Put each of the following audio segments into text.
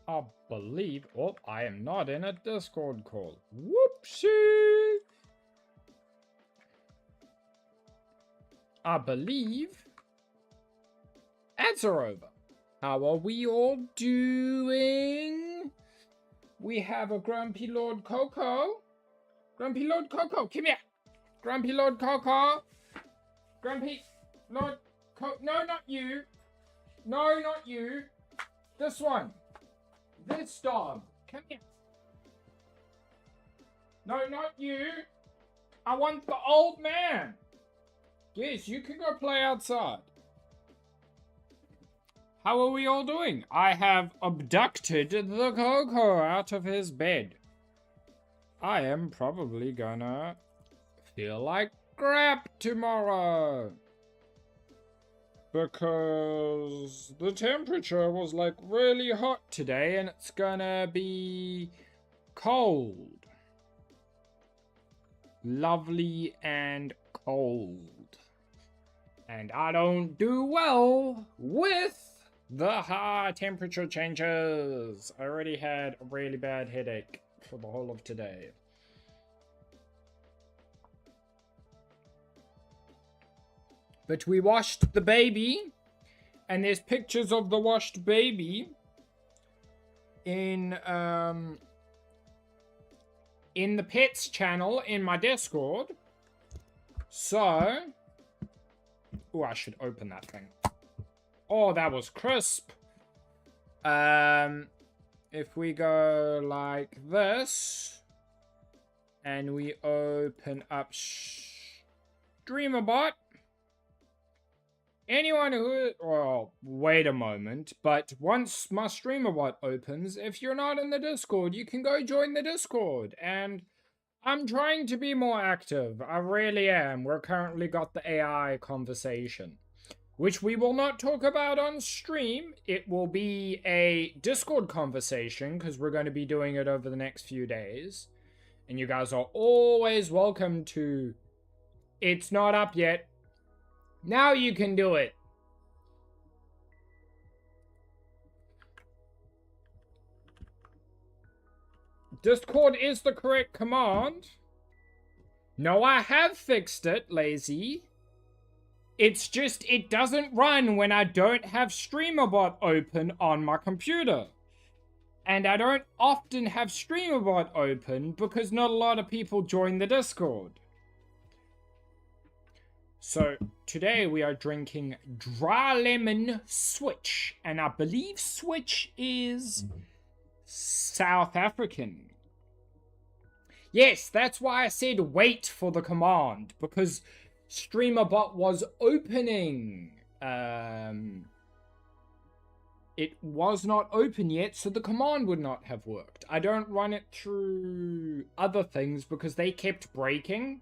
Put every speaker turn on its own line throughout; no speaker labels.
I believe... Oh, I am not in a Discord call. Whoopsie! I believe ads are over. How are we all doing? We have a Grumpy Lord Coco. Grumpy Lord Coco, come here. Grumpy Lord Coco. Grumpy Lord Coco. No, not you. No, not you. This one. This dog. Come here. No, not you. I want the old man. Yes, you can go play outside. How are we all doing? I have abducted the Coco out of his bed. I am probably gonna feel like crap tomorrow. Because the temperature was like really hot today and it's gonna be cold. Lovely and cold. And I don't do well with the high temperature changes. I already had a really bad headache for the whole of today. But we washed the baby, and there's pictures of the washed baby in the pets channel in my Discord. So, oh, I should open that thing. Oh, that was crisp. If we go like this, and we open up StreamerBot. Anyone who... Well, wait a moment. But once my StreamerBot opens, if you're not in the Discord, you can go join the Discord. And I'm trying to be more active. I really am. We're currently got the AI conversation, which we will not talk about on stream. It will be a Discord conversation, because we're going to be doing it over the next few days. And you guys are always welcome to... It's not up yet. Now you can do it. Discord is the correct command. No, I have fixed it, lazy. It's just, it doesn't run when I don't have StreamerBot open on my computer. And I don't often have StreamerBot open because not a lot of people join the Discord. So, today we are drinking dry lemon switch. And I believe switch is South African. Yes, that's why I said wait for the command. Because StreamerBot was opening. It was not open yet, so the command would not have worked. I don't run it through other things because they kept breaking.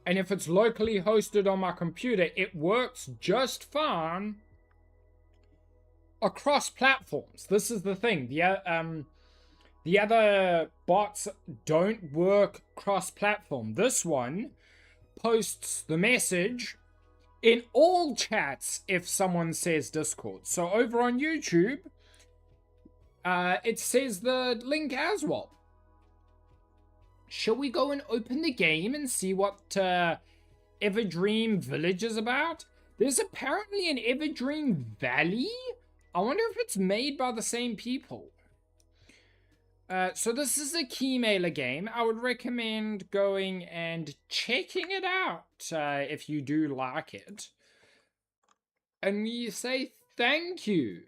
And if it's locally hosted on my computer, it works just fine across platforms. This is the thing. The other bots don't work cross-platform. This one posts the message in all chats if someone says Discord. So over on YouTube, it says the link as well. Shall we go and open the game and see what Everdream Village is about? There's apparently an Everdream Valley? I wonder if it's made by the same people. So this is a Keymailer game. I would recommend going and checking it out if you do like it. And we say thank you.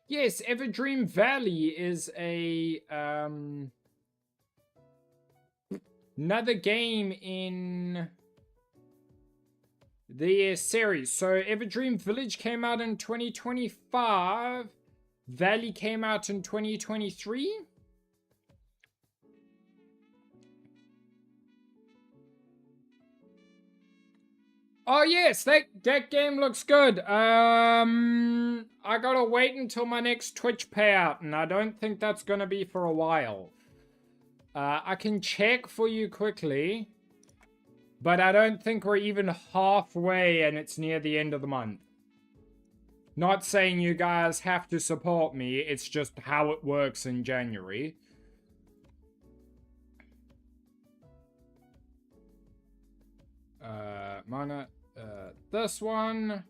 Yes, Everdream Valley is a... another game in the series. So Everdream Village came out in 2025. Valley came out in 2023. Oh yes, that game looks good. I gotta wait until my next Twitch payout, and I don't think that's gonna be for a while. I can check for you quickly. But I don't think we're even halfway and it's near the end of the month. Not saying you guys have to support me, it's just how it works in January. This one.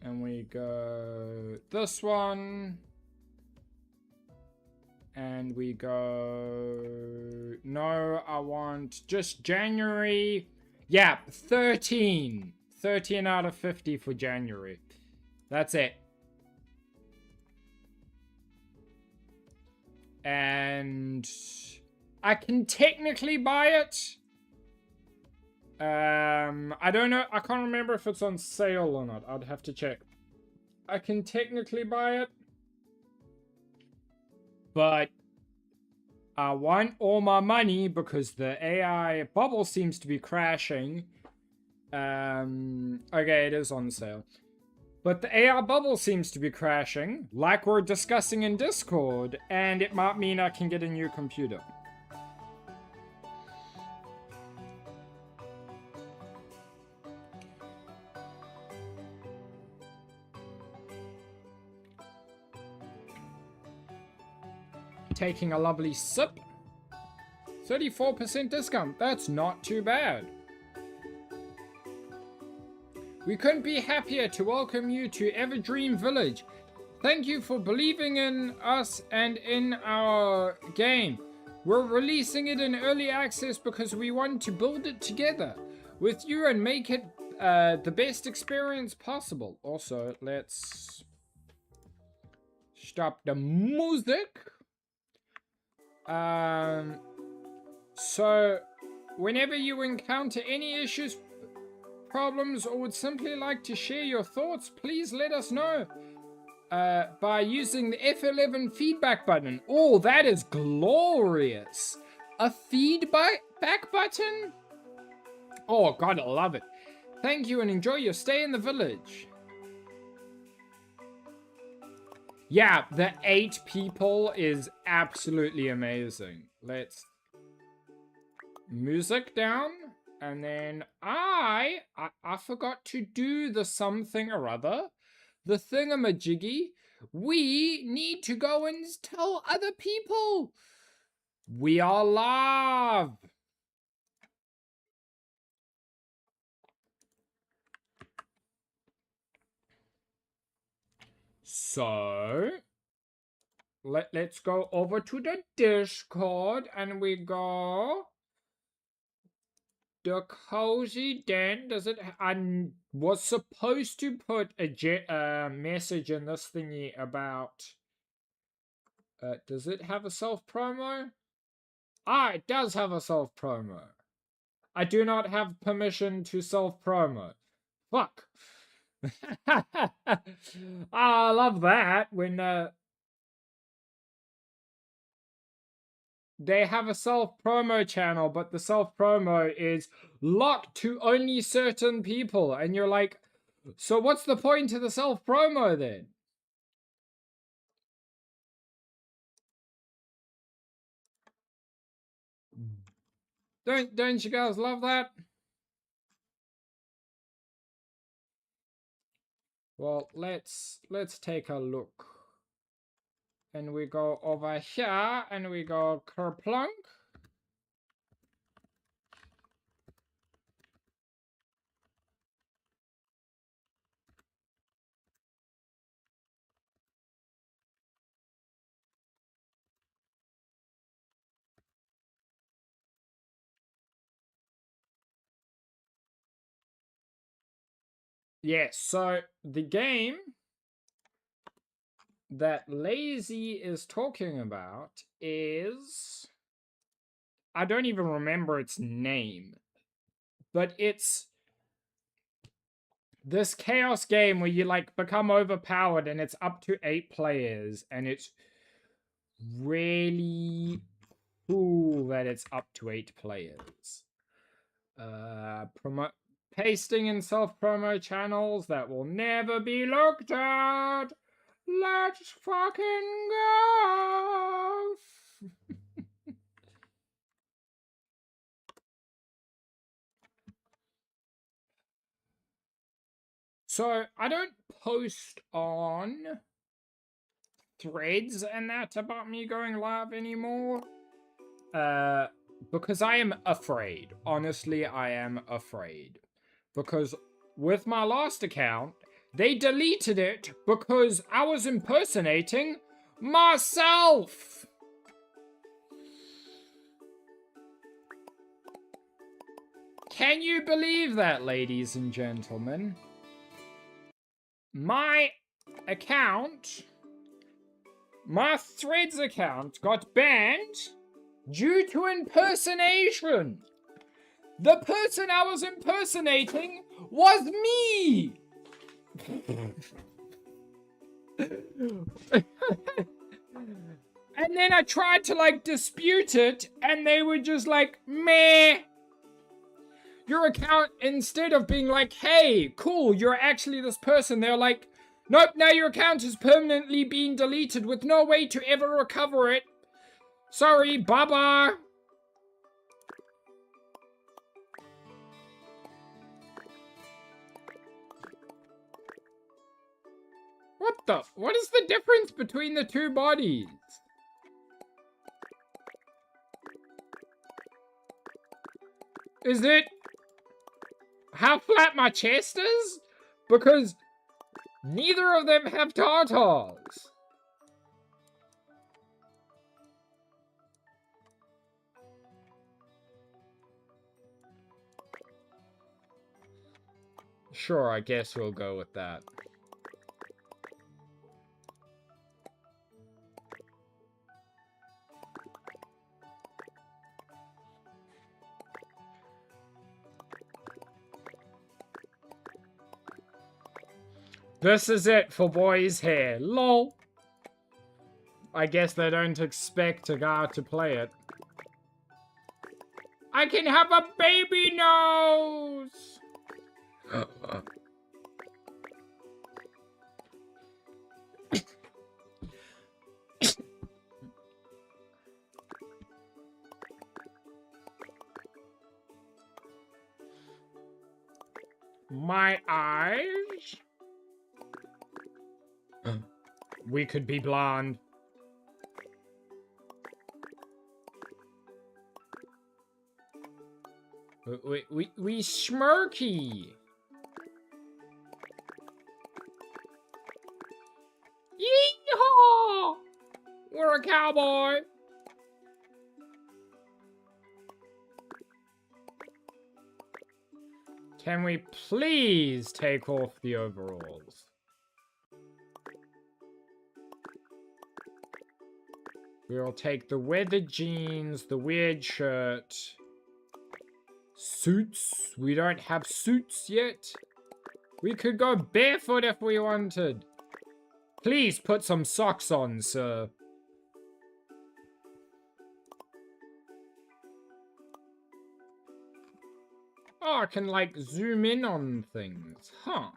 And we go this one. And we go... No, I want just January. Yeah, 13. 13 out of 50 for January. That's it. And I can technically buy it. I don't know. I can't remember if it's on sale or not. I'd have to check. I can technically buy it. But I want all my money because the AI bubble seems to be crashing. Okay, it is on sale. But the AI bubble seems to be crashing, like we're discussing in Discord, and it might mean I can get a new computer. Taking a lovely sip. 34% discount. That's not too bad. We couldn't be happier to welcome you to Everdream Village. Thank you for believing in us and in our game. We're releasing it in early access because we want to build it together with you and make it the best experience possible. Also, let's stop the music. So, whenever you encounter any issues, problems, or would simply like to share your thoughts, please let us know by using the F11 feedback button. Oh, that is glorious. A feedback button? Oh, God, I love it. Thank you and enjoy your stay in the village. Yeah, the 8 people is absolutely amazing. Let's... Music down. And then I forgot to do the something or other. The thingamajiggy. We need to go and tell other people. We are live. So, let's go over to the Discord and we go... The cozy den, does it? I was supposed to put a message in this thingy about. Does it have a self promo? Ah, it does have a self promo. I do not have permission to self promo. Fuck. I love that when they have a self-promo channel, but the self-promo is locked to only certain people. And you're like, so what's the point of the self-promo then? Don't you guys love that? Well, let's take a look. And we go over here and we go kerplunk. Yes, so the game that Lazy is talking about is... I don't even remember its name. But it's this chaos game where you like become overpowered and it's up to 8 players and it's really cool that it's up to 8 players. Pasting in self-promo channels that will never be looked at. Let's fucking go. So I don't post on threads and that about me going live anymore. Because I am afraid. Honestly, I am afraid. Because with my last account, they deleted it because I was impersonating myself. Can you believe that, ladies and gentlemen? My account, my Threads account, got banned due to impersonation. The person I was impersonating was me. And then I tried to like dispute it, and they were just like, meh. Your account, instead of being like, hey, cool, you're actually this person, they're like, nope, now your account is permanently being deleted with no way to ever recover it. Sorry, bye-bye. What is the difference between the two bodies? Is it how flat my chest is? Because neither of them have tartars. Sure, I guess we'll go with that. This is it for boys' hair. Lol. I guess they don't expect a guy to play it. I can have a baby nose! My eyes? We could be blonde. We smirky. Yeehaw! We're a cowboy. Can we please take off the overalls? We'll take the weathered jeans, the weird shirt. Suits? We don't have suits yet. We could go barefoot if we wanted. Please put some socks on, sir. Oh, I can, like, zoom in on things. Huh.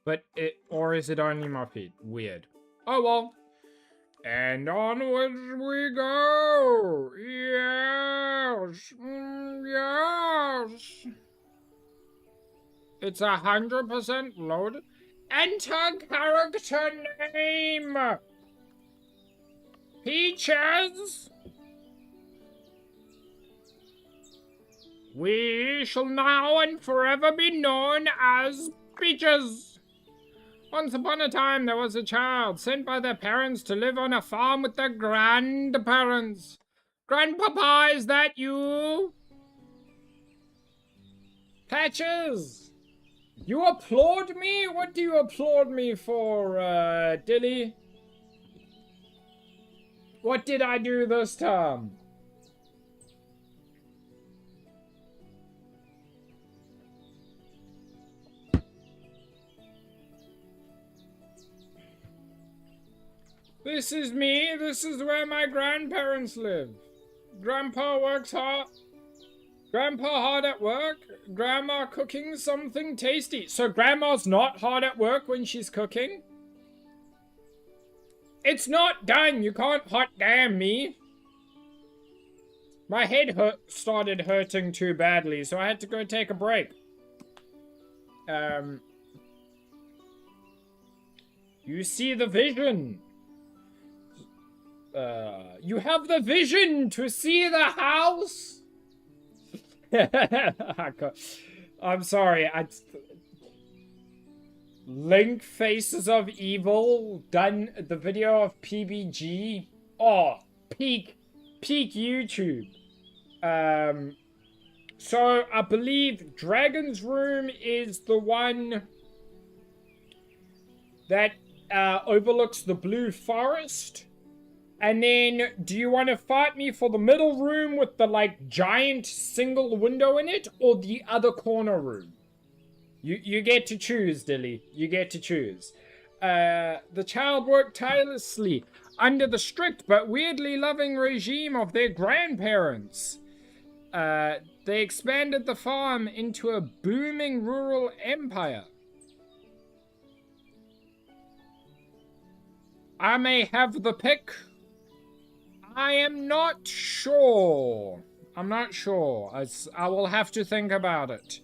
But or is it only my feet? Weird. Oh, well. And onwards we go. Yes. Yes. It's 100% loaded. Enter character name. Peaches. We shall now and forever be known as Peaches. Once upon a time, there was a child sent by their parents to live on a farm with their grandparents. Grandpapa, is that you? Patches! You applaud me? What do you applaud me for, Dilly? What did I do this time? This is me. This is where my grandparents live. Grandpa works hard. Grandpa hard at work. Grandma cooking something tasty. So Grandma's not hard at work when she's cooking? It's not done. You can't hot damn me. My head started hurting too badly, so I had to go take a break. You see the vision. You have the vision to see the house. I'm sorry. Link Faces of Evil done the video of PBG. Oh, peak YouTube. So I believe Dragon's Room is the one that overlooks the Blue Forest. And then, do you want to fight me for the middle room with the, like, giant single window in it, or the other corner room? You get to choose, Dilly. You get to choose. The child worked tirelessly under the strict but weirdly loving regime of their grandparents. They expanded the farm into a booming rural empire. I may have the pick. I am not sure. I'm not sure. I will have to think about it.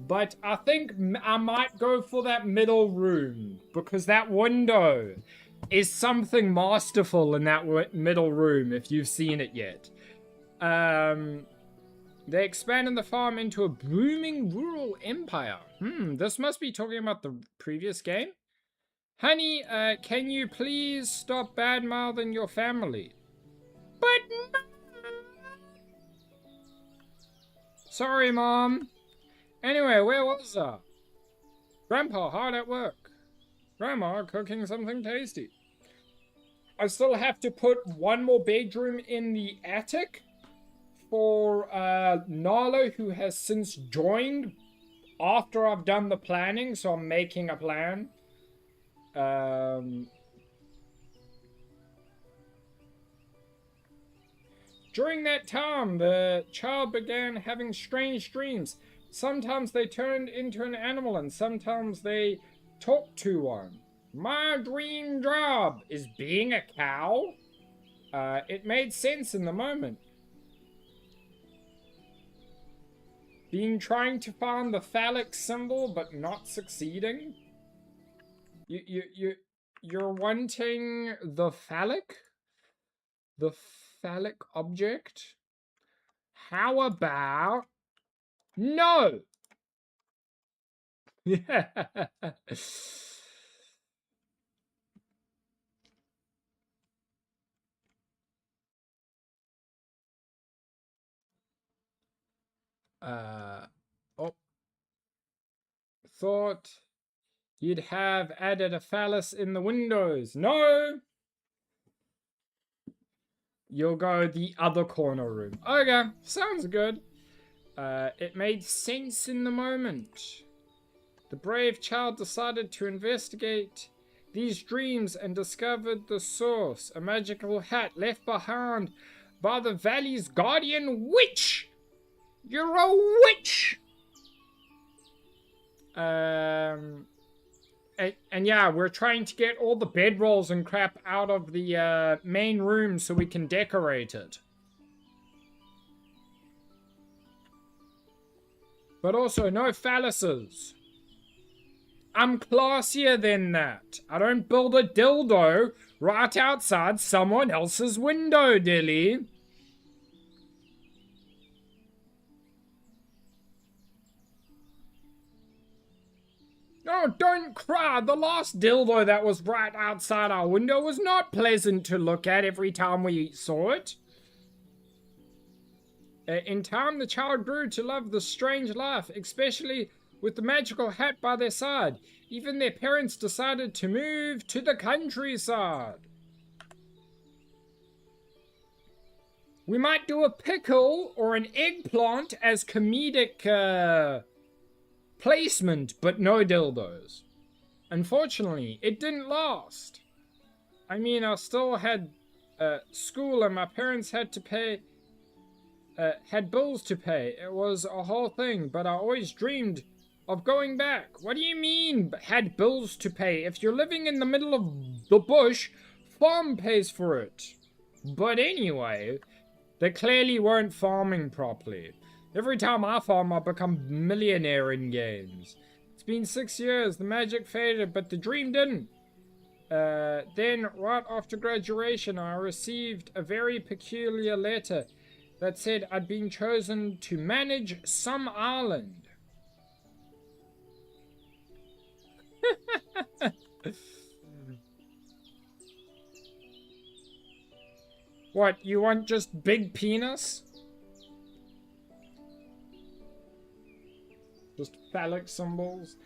But I think I might go for that middle room. Because that window is something masterful in that middle room, if you've seen it yet. They expanded the farm into a booming rural empire. This must be talking about the previous game. Honey, can you please stop bad-mouthing your family? But sorry, Mom. Anyway, where was I? Grandpa, hard at work. Grandma, cooking something tasty. I still have to put one more bedroom in the attic for Nalo, who has since joined after I've done the planning, so I'm making a plan. During that time, the child began having strange dreams. Sometimes they turned into an animal and sometimes they talked to one. My dream job is being a cow. It made sense in the moment. Trying to find the phallic symbol but not succeeding. You're wanting the phallic? The phallic object? How about no? Yeah. Oh. Thought you'd have added a phallus in the windows. No! You'll go the other corner room. Okay, sounds good. It made sense in the moment. The brave child decided to investigate these dreams and discovered the source, a magical hat left behind by the valley's guardian witch. You're a witch! And yeah, we're trying to get all the bedrolls and crap out of the main room so we can decorate it. But also, no phalluses. I'm classier than that. I don't build a dildo right outside someone else's window, Dilly. Oh, don't cry. The last dildo that was right outside our window was not pleasant to look at every time we saw it. In time, the child grew to love the strange life, especially with the magical hat by their side. Even their parents decided to move to the countryside. We might do a pickle or an eggplant as comedic placement, but no dildos. Unfortunately, it didn't last. I mean, I still had school and my parents had to pay, had bills to pay. It was a whole thing, but I always dreamed of going back. What do you mean, had bills to pay? If you're living in the middle of the bush, farm pays for it. But anyway, they clearly weren't farming properly. Every time I farm, I become millionaire in games. It's been 6 years, the magic faded, but the dream didn't. Then, right after graduation, I received a very peculiar letter that said I'd been chosen to manage some island. What, you want just big penis? Just phallic symbols?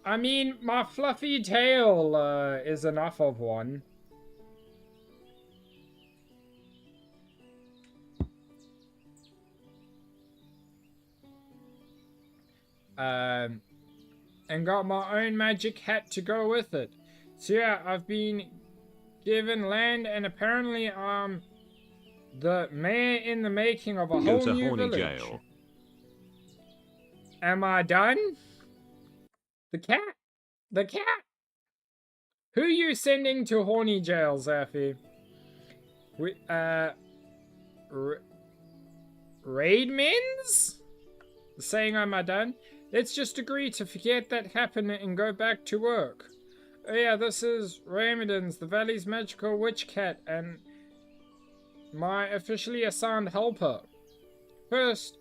I mean, my fluffy tail is enough of one. And got my own magic hat to go with it. So yeah, I've been given land, and apparently I'm the mayor in the making of a whole new village. Jail. Am I done? The cat? The cat? Who you sending to horny jail, Zaffy? We, raid men's? Saying am I done? Let's just agree to forget that happened and go back to work. Oh yeah, this is Raymond's, the valley's magical witch cat, and my officially assigned helper. First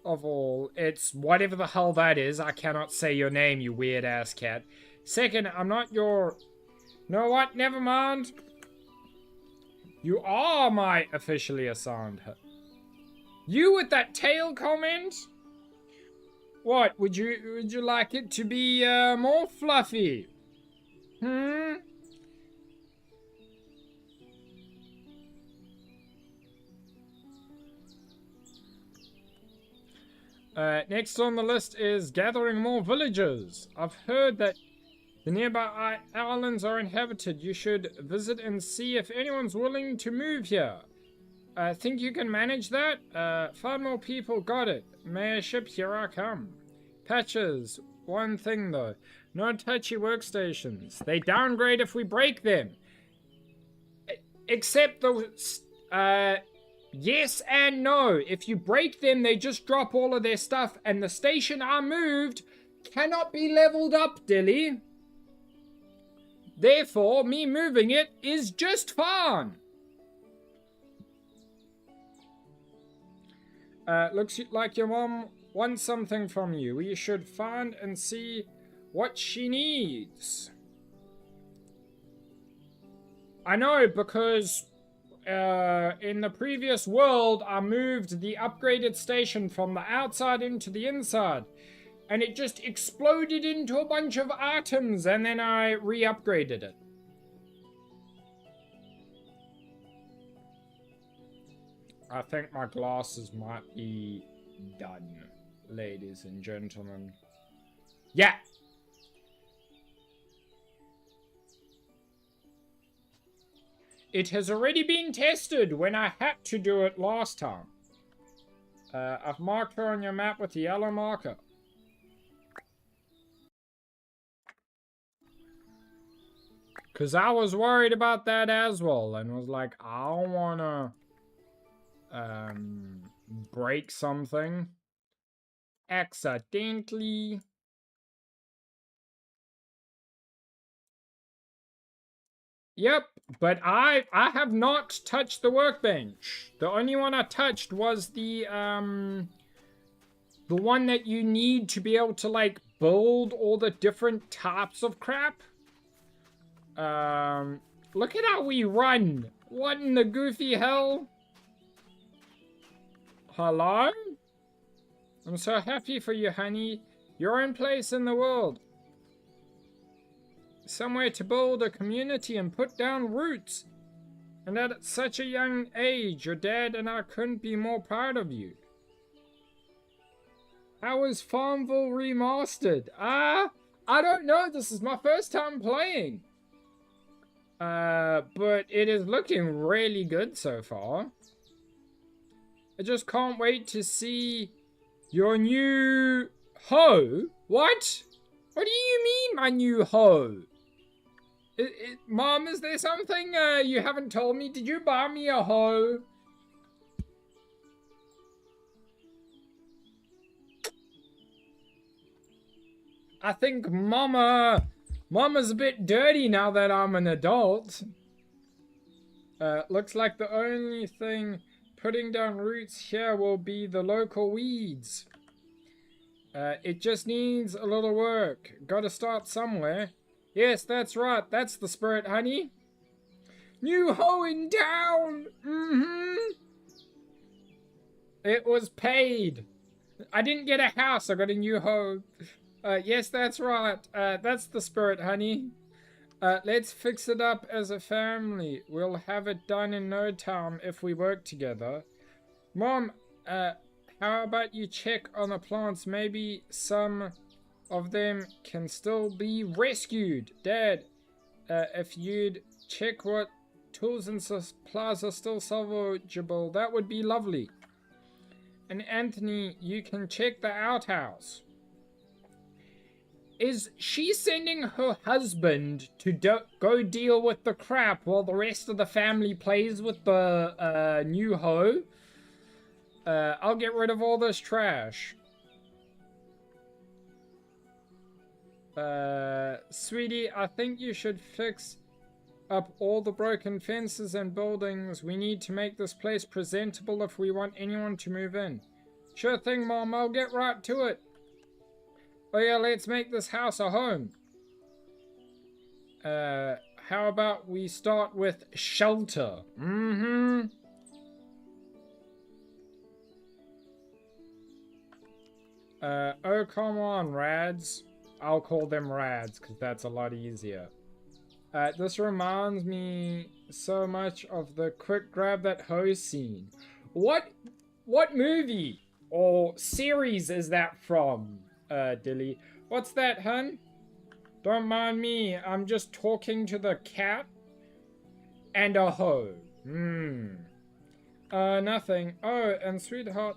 of all, it's whatever the hell that is. I cannot say your name, you weird ass cat. Second, I'm not your... Know what? Never mind. You are my officially assigned helper. You with that tail comment? What, would you like it to be more fluffy? Next on the list is gathering more villagers. I've heard that the nearby islands are inhabited. You should visit and see if anyone's willing to move here. Think you can manage that? 5 more people, got it. Mayorship, here I come. Patches, one thing though. No touchy workstations. They downgrade if we break them. Except the, yes and no. If you break them, they just drop all of their stuff, and the station I moved cannot be leveled up, Dilly. Therefore, me moving it is just fine. Looks like your mom wants something from you. We should find and see what she needs. I know, because in the previous world, I moved the upgraded station from the outside into the inside. And it just exploded into a bunch of items, and then I re-upgraded it. I think my glasses might be done, ladies and gentlemen. Yeah! It has already been tested when I had to do it last time. I've marked her on your map with the yellow marker. Because I was worried about that as well, and was like, I don't want to break something accidentally. Yep, but I have not touched the workbench. The only one I touched was the one that you need to be able to, like, build all the different types of crap. Look at how we run. What in the goofy hell? Hello? I'm so happy for you, honey. Your own place in the world. Somewhere to build a community and put down roots. And at such a young age, your dad and I couldn't be more proud of you. How is Farmville remastered? I don't know. This is my first time playing. But it is looking really good so far. I just can't wait to see your new hoe. What? What do you mean, my new hoe? Mom, is there something you haven't told me? Did you buy me a hoe? I think Mama Mama's a bit dirty now that I'm an adult. Looks like the only thing putting down roots here will be the local weeds. It just needs a little work. Gotta start somewhere. Yes, that's right. That's the spirit, honey. New hoe in town! It was paid. I didn't get a house, I got a new hoe. Yes, that's right. That's the spirit, honey. Let's fix it up as a family. We'll have it done in no time if we work together. Mom, how about you check on the plants? Maybe some of them can still be rescued. Dad, if you'd check what tools and supplies are still salvageable, that would be lovely. And Anthony, you can check the outhouse. Is she sending her husband to go deal with the crap while the rest of the family plays with the new hoe? I'll get rid of all this trash. Sweetie, I think you should fix up all the broken fences and buildings. We need to make this place presentable if we want anyone to move in. Sure thing, Mom. I'll get right to it. Oh yeah, let's make this house a home. How about we start with shelter? Oh, come on, Rads. I'll call them Rads, because that's a lot easier. This reminds me so much of the quick grab that hoe scene. What movie or series is that from, Dilly? What's that, hun? Don't mind me, I'm just talking to the cat and a hoe. Nothing. Oh, and sweetheart,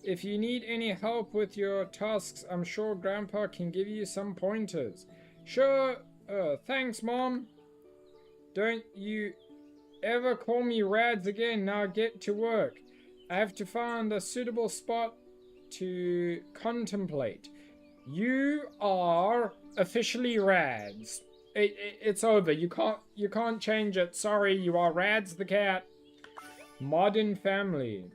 if you need any help with your tasks, I'm sure Grandpa can give you some pointers. Sure. Thanks, Mom. Don't you ever call me Rads again. Now get to work. I have to find a suitable spot to contemplate. You are officially Rads. It's over. You can't change it. Sorry, you are Rads the cat. Modern family.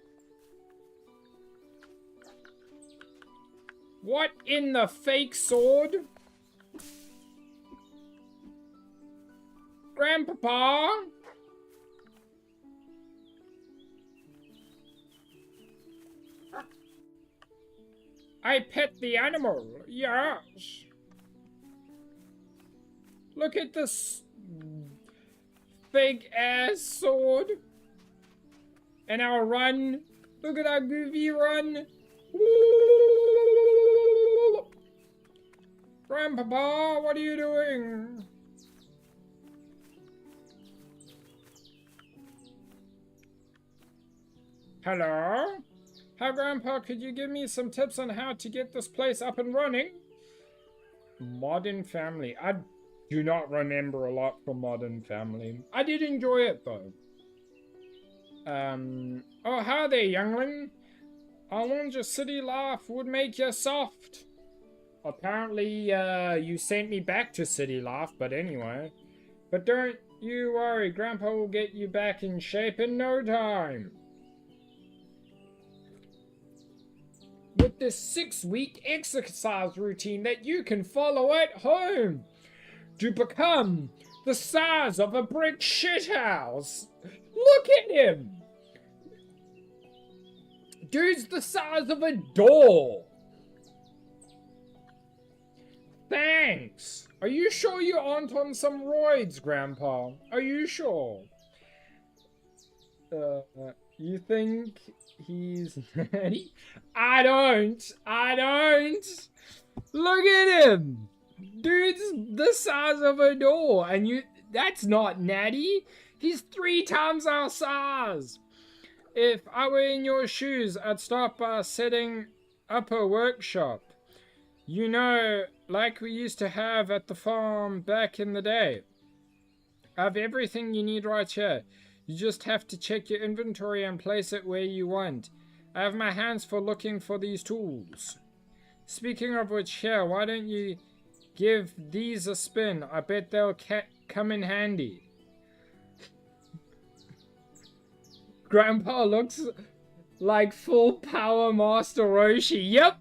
What in the fake sword? Grandpapa? I pet the animal, yes. Look at this fake ass sword. And our run. Look at our goofy run. Grandpapa, what are you doing? Hello? Hi, Grandpa, could you give me some tips on how to get this place up and running? Modern Family. I do not remember a lot from Modern Family. I did enjoy it, though. Oh, hi there, youngling. I want your city life would make you soft. Apparently, you sent me back to city life, but anyway. But don't you worry, Grandpa will get you back in shape in no time. With this 6-week exercise routine that you can follow at home to become the size of a brick shithouse. Look at him! Dude's the size of a door. Thanks. Are you sure you aren't on some roids, Grandpa? Are you sure? You think he's natty? I don't. Look at him. Dude's the size of a door. And that's not natty. He's 3 times our size. If I were in your shoes, I'd start by setting up a workshop. You know, like we used to have at the farm back in the day. I have everything you need right here. You just have to check your inventory and place it where you want. I have my hands full looking for these tools. Speaking of which, here, why don't you Give these a spin. I bet they'll come in handy. Grandpa looks like full power Master Roshi. Yep.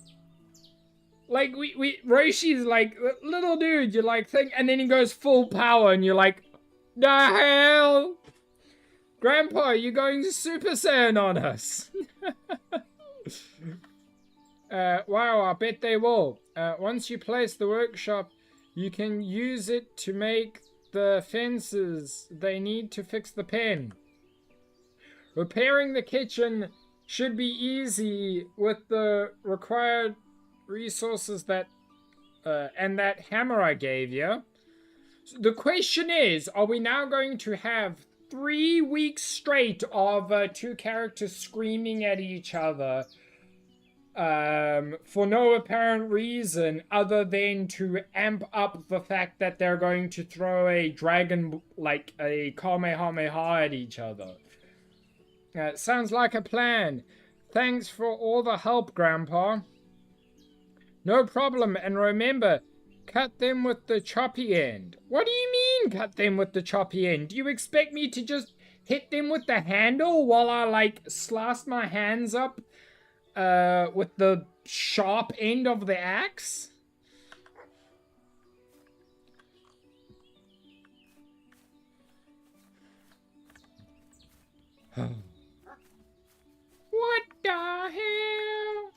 Like Roshi's like little dude. You're like think, and then he goes full power, and you're like, the hell, Grandpa, you're going Super Saiyan on us. Wow, I bet they will. Once you place the workshop, you can use it to make the fences they need to fix the pen. Repairing the kitchen should be easy with the required resources that and that hammer I gave you. So the question is, are we now going to have 3 weeks straight of two characters screaming at each other for no apparent reason other than to amp up the fact that they're going to throw a dragon, like a Kamehameha at each other? Sounds like a plan. Thanks for all the help, Grandpa. No problem, and remember, cut them with the choppy end. What do you mean, cut them with the choppy end? Do you expect me to just hit them with the handle while I, like, slice my hands up with the sharp end of the axe? What the hell?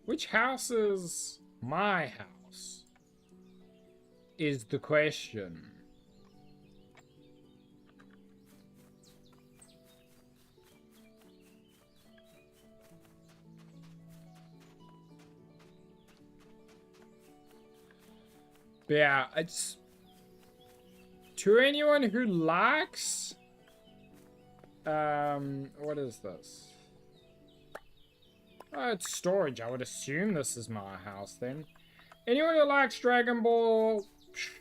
Which house is my house? Is the question. Yeah, it's to anyone who likes what is this? Oh, it's storage. I would assume this is my house then. Anyone who likes Dragon Ball,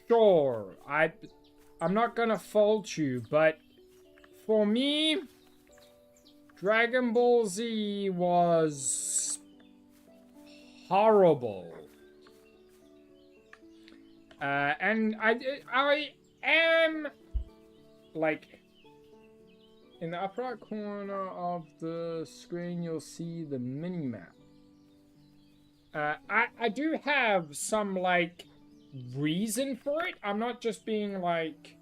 sure. I'm not gonna fault you, but for me, Dragon Ball Z was horrible. And I am like, in the upper right corner of the screen, you'll see the mini-map. I do have some, like, reason for it. I'm not just being, like...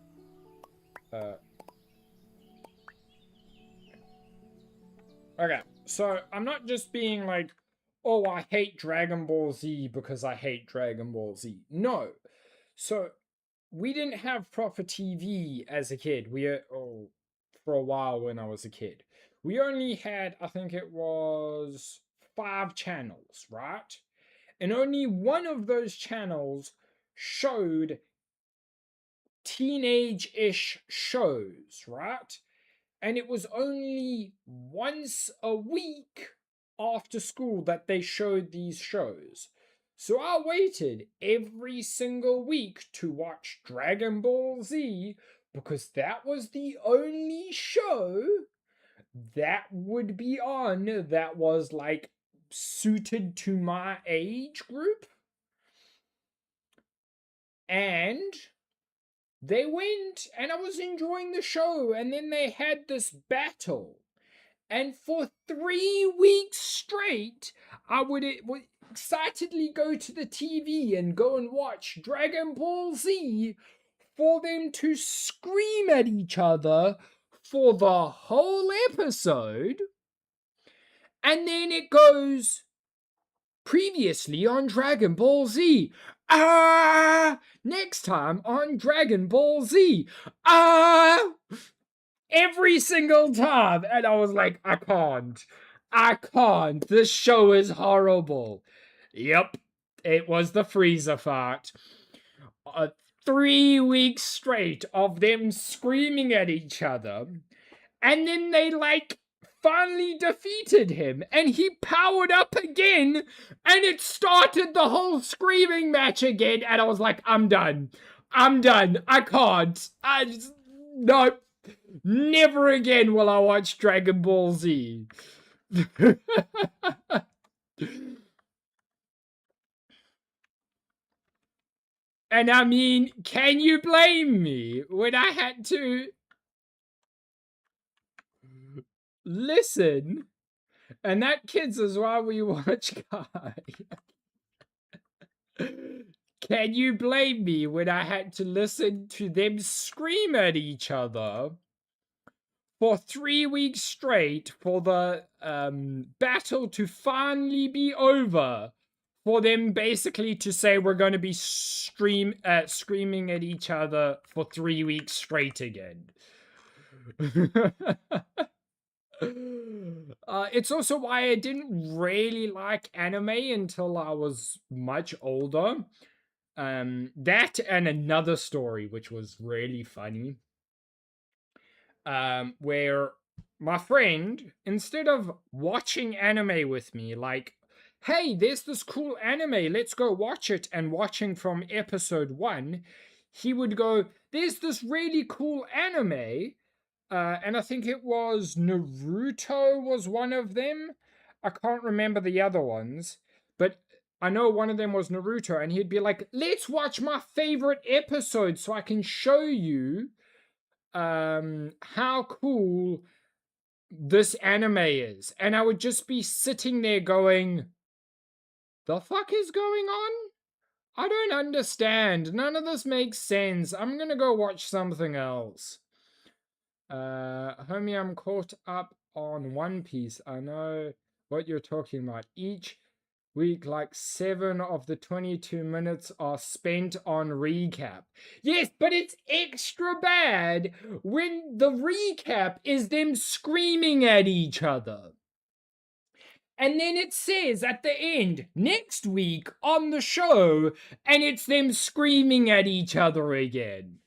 Okay, so I'm not just being, like, oh, I hate Dragon Ball Z because I hate Dragon Ball Z. No. So, we didn't have proper TV as a kid. For a while when I was a kid. We only had, I think it was 5 channels, right? And only one of those channels showed teenage-ish shows, right? And it was only once a week after school that they showed these shows. So I waited every single week to watch Dragon Ball Z because that was the only show that would be on that was, like, suited to my age group. And they went, and I was enjoying the show, and then they had this battle. And for 3 weeks straight, I would excitedly go to the TV and go and watch Dragon Ball Z for them to scream at each other for the whole episode. And then it goes, previously on Dragon Ball Z. Next time on Dragon Ball Z. Every single time. And I was like, I can't. This show is horrible. Yep, it was the Freezer fart. 3 weeks straight of them screaming at each other. And then they, like, finally defeated him. And he powered up again. And it started the whole screaming match again. And I was like, I'm done. I can't. Nope. Never again will I watch Dragon Ball Z. And I mean, can you blame me when I had to listen? And that, kids, is why we watch Kai. Can you blame me when I had to listen to them scream at each other for 3 weeks straight for the battle to finally be over? For them basically to say we're going to be screaming at each other for 3 weeks straight again. It's also why I didn't really like anime until I was much older. That and another story which was really funny. Where my friend, instead of watching anime with me, like, hey, there's this cool anime, let's go watch it, and watching from episode 1, he would go, there's this really cool anime, and I think it was Naruto was one of them. I can't remember the other ones, but I know one of them was Naruto, and he'd be like, let's watch my favorite episode so I can show you how cool this anime is. And I would just be sitting there going, the fuck is going on? I don't understand. None of this makes sense. I'm gonna go watch something else. Homie, I'm caught up on One Piece. I know what you're talking about. Each week, like 7 of the 22 minutes are spent on recap. Yes, but it's extra bad when the recap is them screaming at each other. And then it says at the end, next week on the show, and it's them screaming at each other again.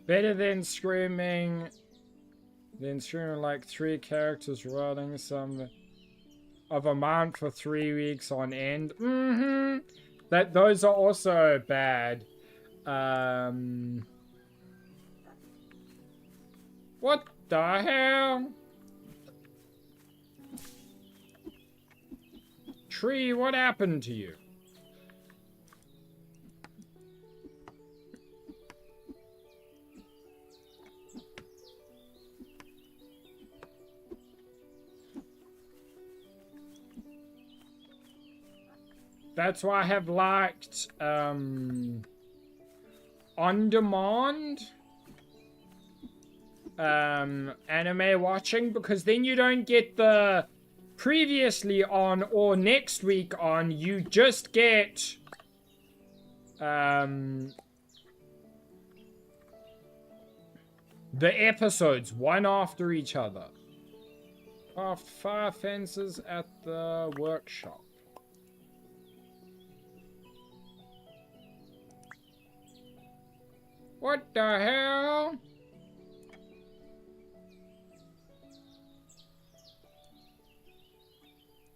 Better than screaming like 3 characters running some of a month for 3 weeks on end. Those are also bad. What the hell? Tree, what happened to you? That's why I have liked on demand anime watching, because then you don't get the previously on or next week on, you just get the episodes one after each other. Craft fire fences at the workshop. What the hell?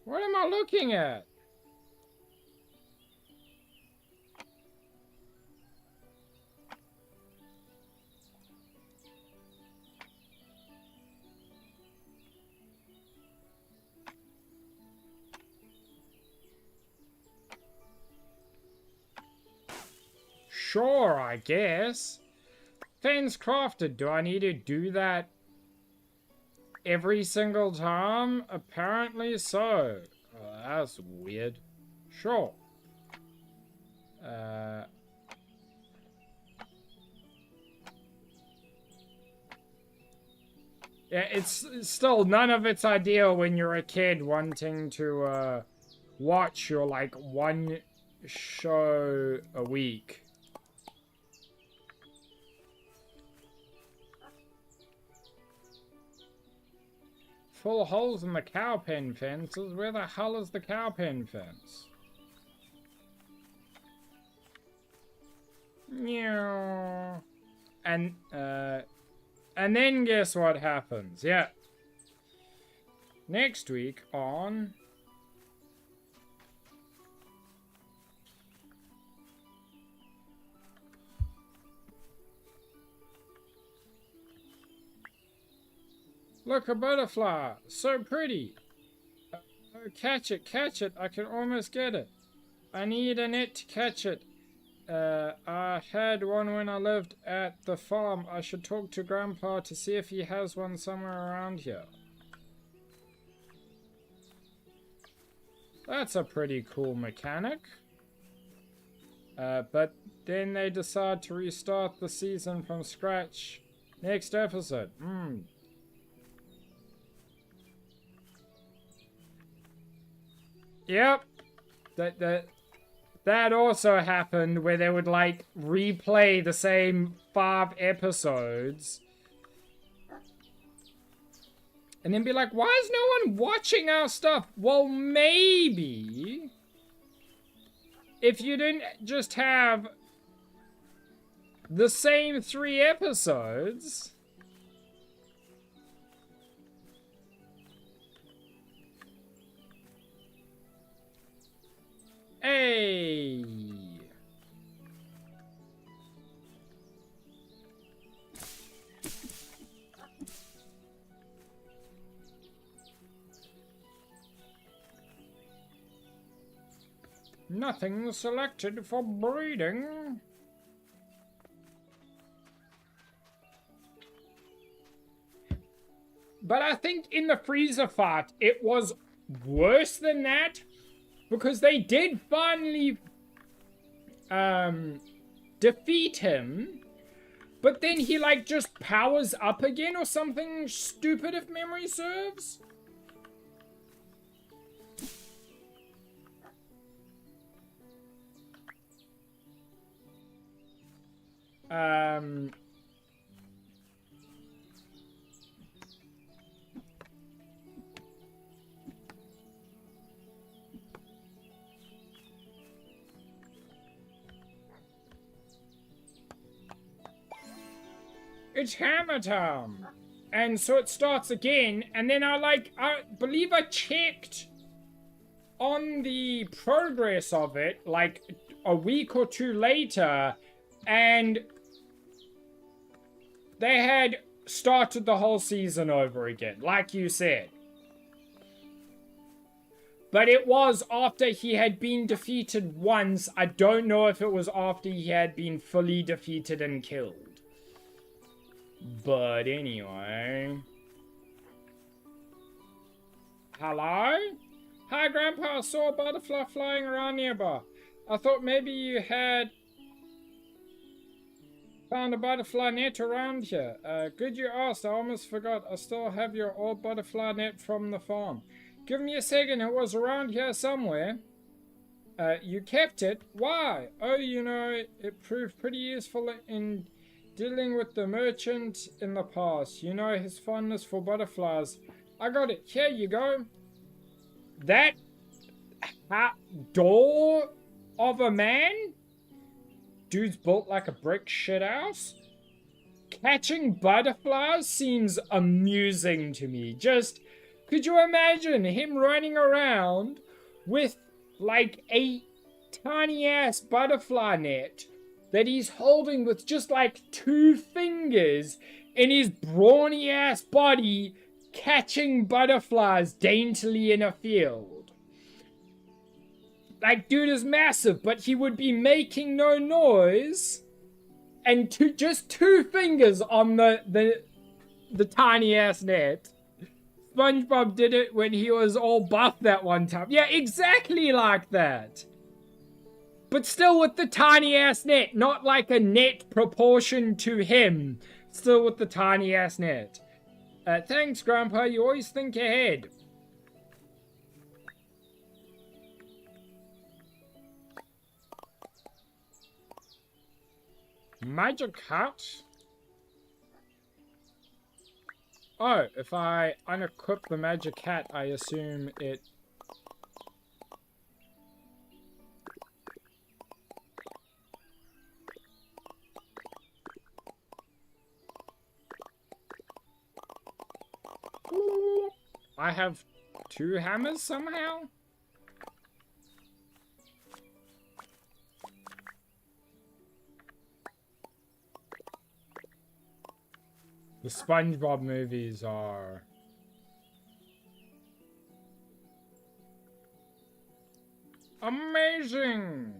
What am I looking at? Sure, I guess. Fence crafted. Do I need to do that every single time? Apparently so. Oh, that's weird. Sure. Yeah, it's still, none of it's ideal when you're a kid wanting to watch your like one show a week. Full holes in the cow pen fences. Where the hell is the cow pen fence? Meow. And then guess what happens? Yeah. Next week on Look, a butterfly. So pretty. Oh, catch it, catch it. I can almost get it. I need a net to catch it. I had one when I lived at the farm. I should talk to Grandpa to see if he has one somewhere around here. That's a pretty cool mechanic. But then they decide to restart the season from scratch. Next episode. Yep. That also happened where they would like replay the same 5 episodes. And then be like, why is no one watching our stuff? Well, maybe if you didn't just have the same 3 episodes. Hey. Nothing selected for breeding. But I think in the freezer fight, it was worse than that. Because they did finally defeat him. But then he like just powers up again or something stupid if memory serves. It's hammer time. And so it starts again, and then I believe I checked on the progress of it, like a week or 2 later, and they had started the whole season over again, like you said. But it was after he had been defeated once. I don't know if it was after he had been fully defeated and killed. But anyway. Hello? Hi, Grandpa. I saw a butterfly flying around nearby. I thought maybe you had found a butterfly net around here. Good you asked. I almost forgot. I still have your old butterfly net from the farm. Give me a second. It was around here somewhere. You kept it? Why? Oh, you know, it proved pretty useful in dealing with the merchant in the past. You know his fondness for butterflies. I got it. Here you go. That door of a man? Dude's built like a brick shithouse? Catching butterflies seems amusing to me. Just, could you imagine him running around with like a tiny ass butterfly net that he's holding with just like 2 fingers in his brawny ass body, catching butterflies daintily in a field. Like, dude is massive, but he would be making no noise, and just 2 fingers on the tiny ass net. SpongeBob did it when he was all buff that one time. Yeah, exactly like that. But still with the tiny ass net, not like a net proportion to him. Still with the tiny ass net. Thanks, Grandpa. You always think ahead. Magic hat? Oh, if I unequip the magic hat, I assume it... I have 2 hammers somehow? The SpongeBob movies are Amazing!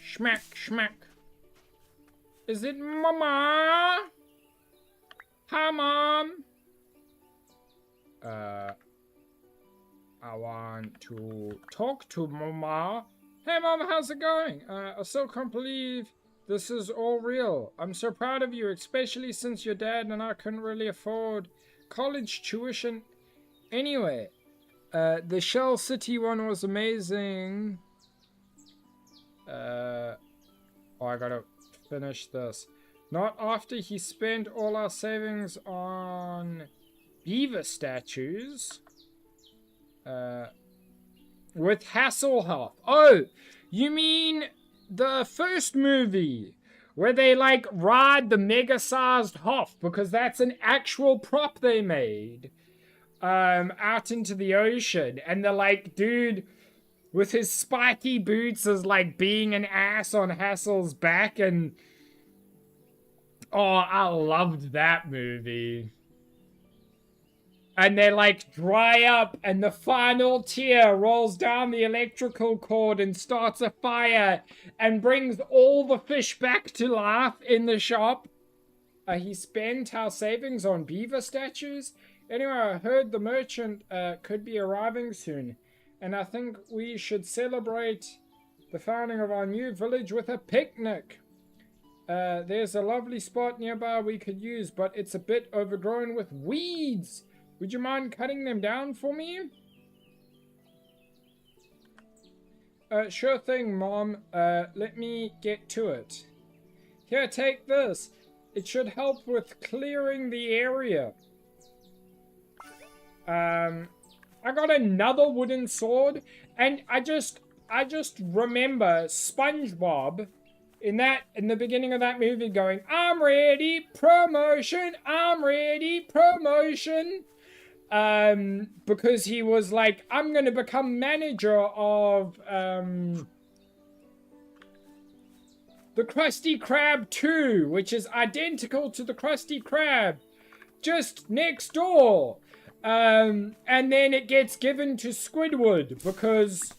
Schmack, schmack. Is it Mama? Hi, Mom. I want to talk to Mama. Hey, Mom, how's it going? I still can't believe this is all real. I'm so proud of you, especially since your dad and I couldn't really afford college tuition anyway. The Shell City one was amazing. Oh, I gotta finish this. Not after he spent all our savings on beaver statues. With Hasselhoff. Oh, you mean the first movie where they like ride the mega-sized Hoff, because that's an actual prop they made out into the ocean, and they're like, dude with his spiky boots is like being an ass on Hassel's back, and oh, I loved that movie. And they like dry up, and the final tear rolls down the electrical cord and starts a fire and brings all the fish back to life in the shop. He spent our savings on beaver statues. Anyway, I heard the merchant could be arriving soon, and I think we should celebrate the founding of our new village with a picnic. There's a lovely spot nearby we could use, but it's a bit overgrown with weeds. Would you mind cutting them down for me? Sure thing, Mom. Let me get to it. Here, take this. It should help with clearing the area. I got another wooden sword, and I just remember SpongeBob in the beginning of that movie going, "I'm ready, promotion, I'm ready, promotion." Because he was like, I'm gonna become manager of the Krusty Krab 2, which is identical to the Krusty Krab, just next door. And then it gets given to Squidward because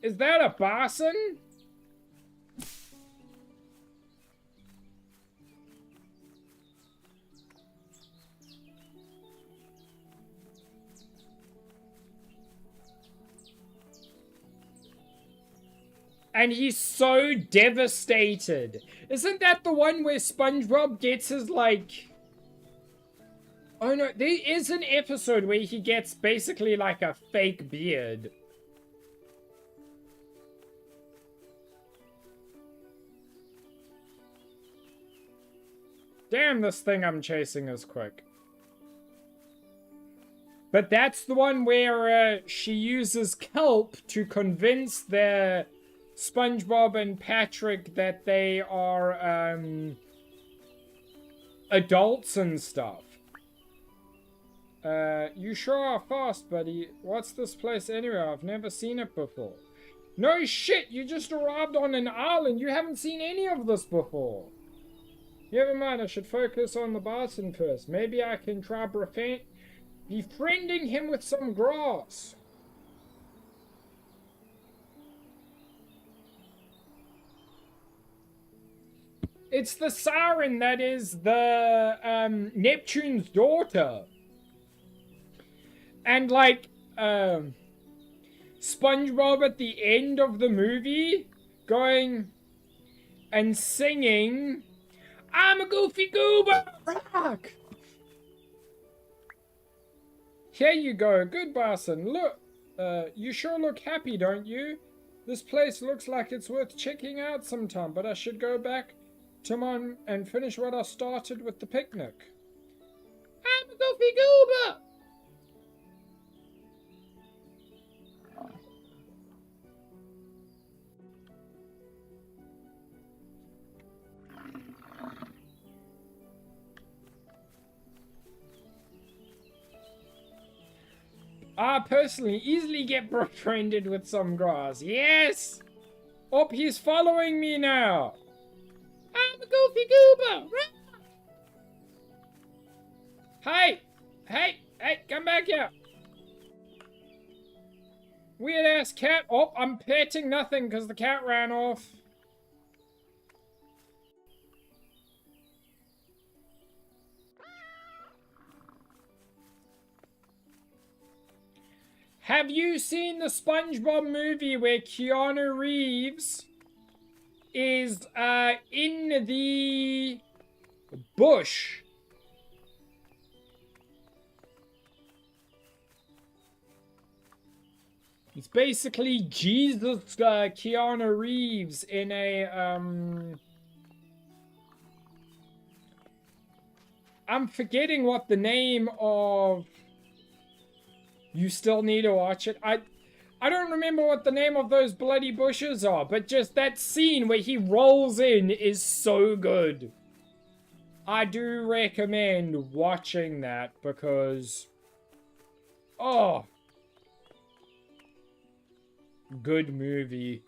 is that a Barson? And he's so devastated. Isn't that the one where SpongeBob gets his, like... Oh no, there is an episode where he gets basically like a fake beard. Damn, this thing I'm chasing is quick. But that's the one where she uses kelp to convince the SpongeBob and Patrick that they are adults and stuff. You sure are fast, buddy. What's this place anyway? I've never seen it before. No shit, you just arrived on an island. You haven't seen any of this before. Never mind, I should focus on the Barton first. Maybe I can try befriending him with some grass. It's the siren that is the Neptune's daughter. And like SpongeBob at the end of the movie going and singing, "I'm a goofy goober, rock." Here you go, good Barson. Look, you sure look happy, don't you? This place looks like it's worth checking out sometime, but I should go back to mine and finish what I started with the picnic. I'm a goofy goober! I personally easily get befriended with some grass. Yes! Oh, he's following me now. I'm a goofy goober. Hey! Hey! Hey! Come back here! Weird ass cat. Oh, I'm petting nothing because the cat ran off. Have you seen the SpongeBob movie where Keanu Reeves is in the bush? It's basically Jesus Keanu Reeves in a I'm forgetting what the name of. You still need to watch it. I don't remember what the name of those bloody bushes are, but just that scene where he rolls in is so good. I do recommend watching that because, oh, good movie.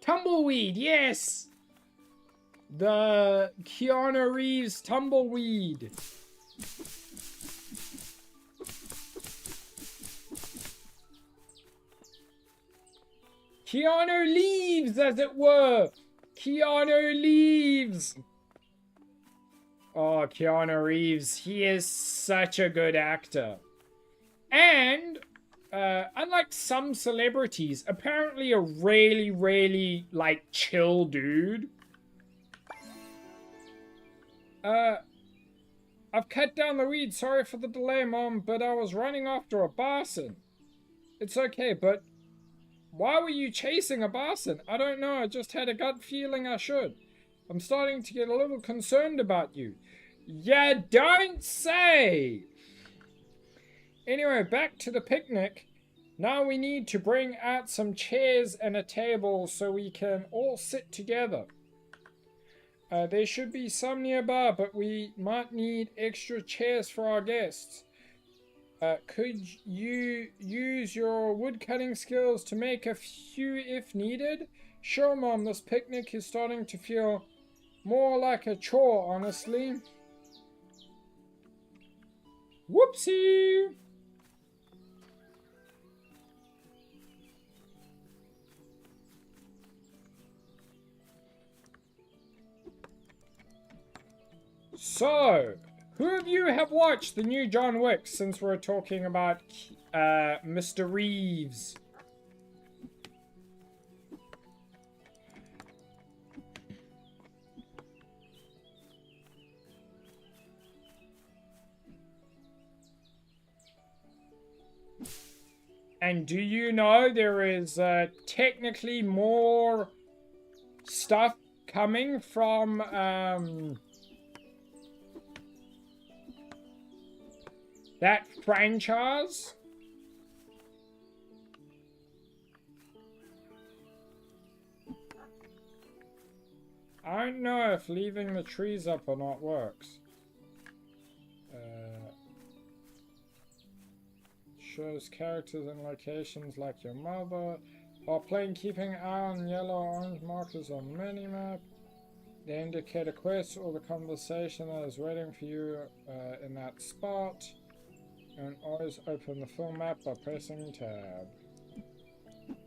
Tumbleweed, yes! The Keanu Reeves Tumbleweed. Keanu leaves, as it were. Keanu leaves. Oh, Keanu Reeves. He is such a good actor. And, unlike some celebrities, apparently a really, really, like, chill dude. I've cut down the weed. Sorry for the delay, Mom, but I was running after a bison. It's okay, but why were you chasing a bison? I don't know, I just had a gut feeling I should. I'm starting to get a little concerned about you. You don't say! Anyway, back to the picnic. Now we need to bring out some chairs and a table so we can all sit together. There should be some nearby, but we might need extra chairs for our guests. Could you use your woodcutting skills to make a few if needed? Sure, Mom, this picnic is starting to feel more like a chore, honestly. Whoopsie! So, who of you have watched the new John Wick since we're talking about Mr. Reeves? And do you know there is technically more stuff coming from that franchise? I don't know if leaving the trees up or not works. Shows characters and locations like your mother. While playing, keeping an eye on yellow or orange markers on minimap. They indicate a quest or the conversation that is waiting for you in that spot. And always open the full map by pressing tab.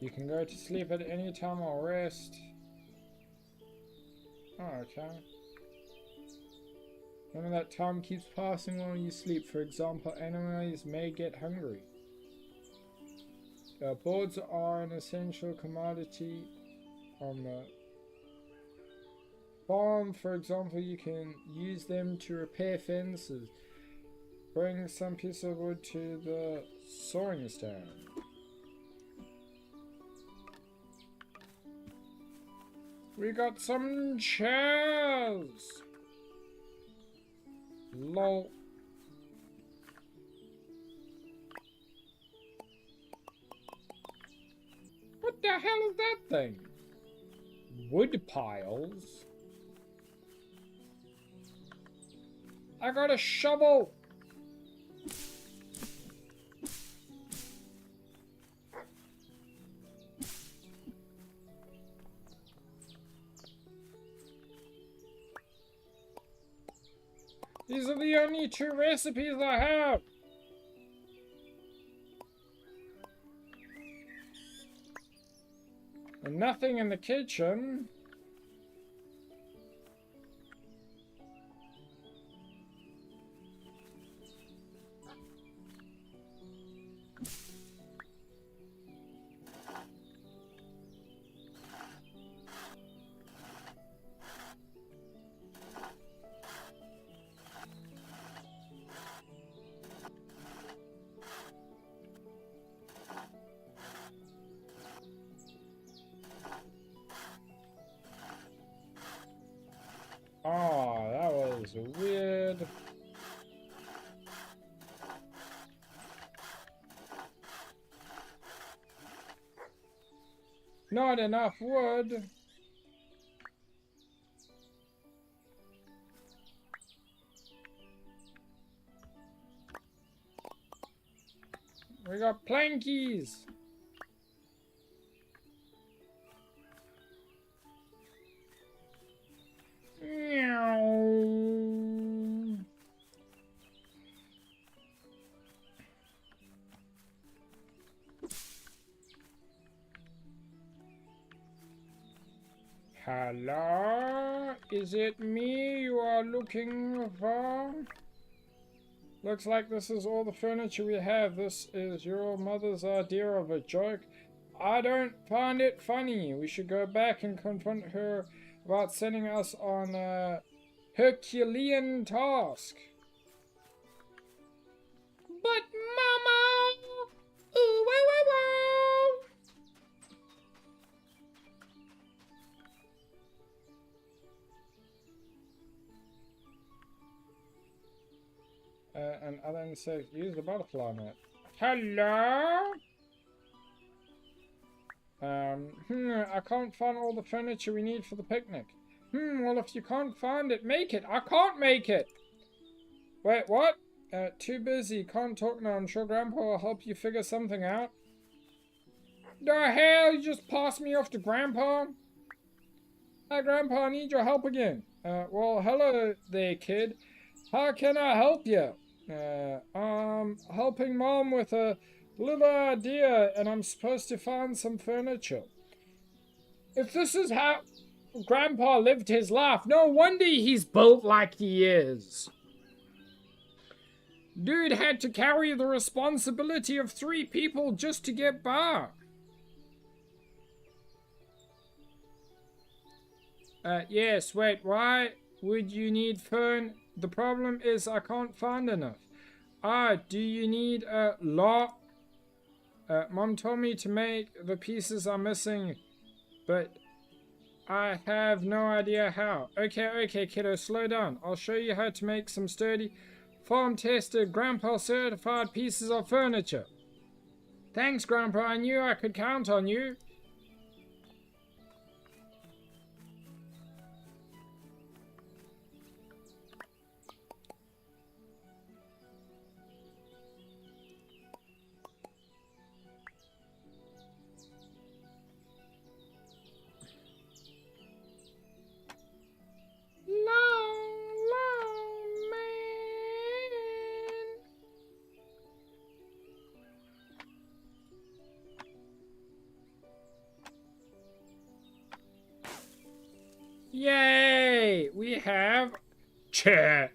You can go to sleep at any time or rest. Oh, okay. Remember that time keeps passing while you sleep. For example, enemies may get hungry. Boards are an essential commodity on the farm. For example, you can use them to repair fences. Bring some piece of wood to the sawing stone. We got some chairs! Lol. What the hell is that thing? Wood piles? I got a shovel! These are the only 2 recipes I have. And nothing in the kitchen. Oh, that was weird. Not enough wood. We got plankies. Hello? Is it me you are looking for? Looks like this is all the furniture we have. This is your mother's idea of a joke. I don't find it funny. We should go back and confront her about sending us on a Herculean task. But Mama! Ooh, wow, wow, wow! And other insects, use the butterfly net. Hello? I can't find all the furniture we need for the picnic. Well, if you can't find it, make it. I can't make it. Wait, what? Too busy. Can't talk now. I'm sure Grandpa will help you figure something out. The hell? You just passed me off to Grandpa? Hi, Grandpa. I need your help again. Well, hello there, kid. How can I help you? I'm helping Mom with a little idea, and I'm supposed to find some furniture. If this is how Grandpa lived his life, no wonder he's built like he is. Dude had to carry the responsibility of 3 people just to get by. Yes, wait, why would you need fern? The problem is I can't find enough. Do you need a lot? Mom told me to make the pieces I'm missing, but I have no idea how. Okay, kiddo, slow down. I'll show you how to make some sturdy, farm-tested, Grandpa-certified pieces of furniture. Thanks, Grandpa. I knew I could count on you. Long man. Yay! We have chair.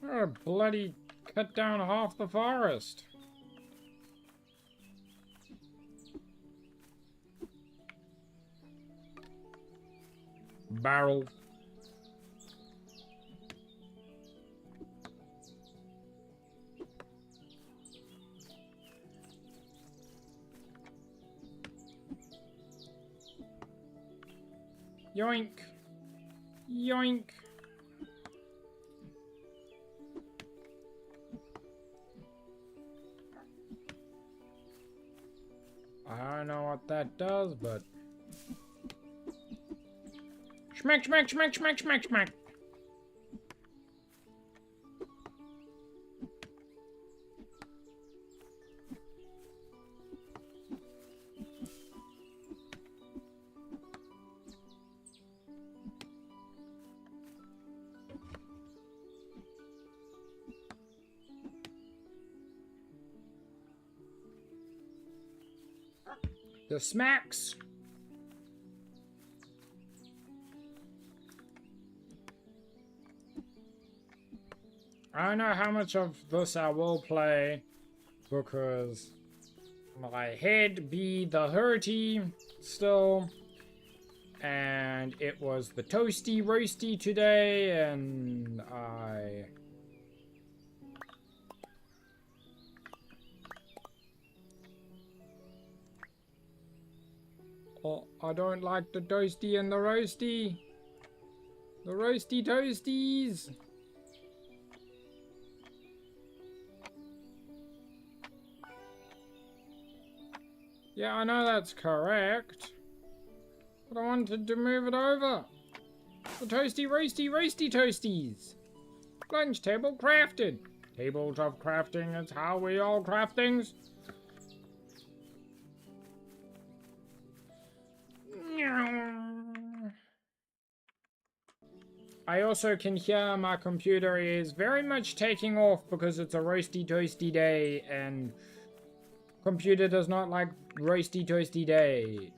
Oh, bloody cut down half the forest. Barrel. Yoink. Yoink. I don't know what that does, but... Schmack, schmack, schmack, schmack, schmack, schmack. The smacks. I don't know how much of this I will play because my head be the hurty still, and it was the toasty roasty today, and I don't like the toasty and the roasty. The roasty toasties. Yeah, I know that's correct. But I wanted to move it over. The toasty, roasty, roasty toasties. Lunch table crafted. Tabletop crafting is how we all craft things. I also can hear my computer is very much taking off because it's a roasty toasty day and computer does not like roasty toasty day.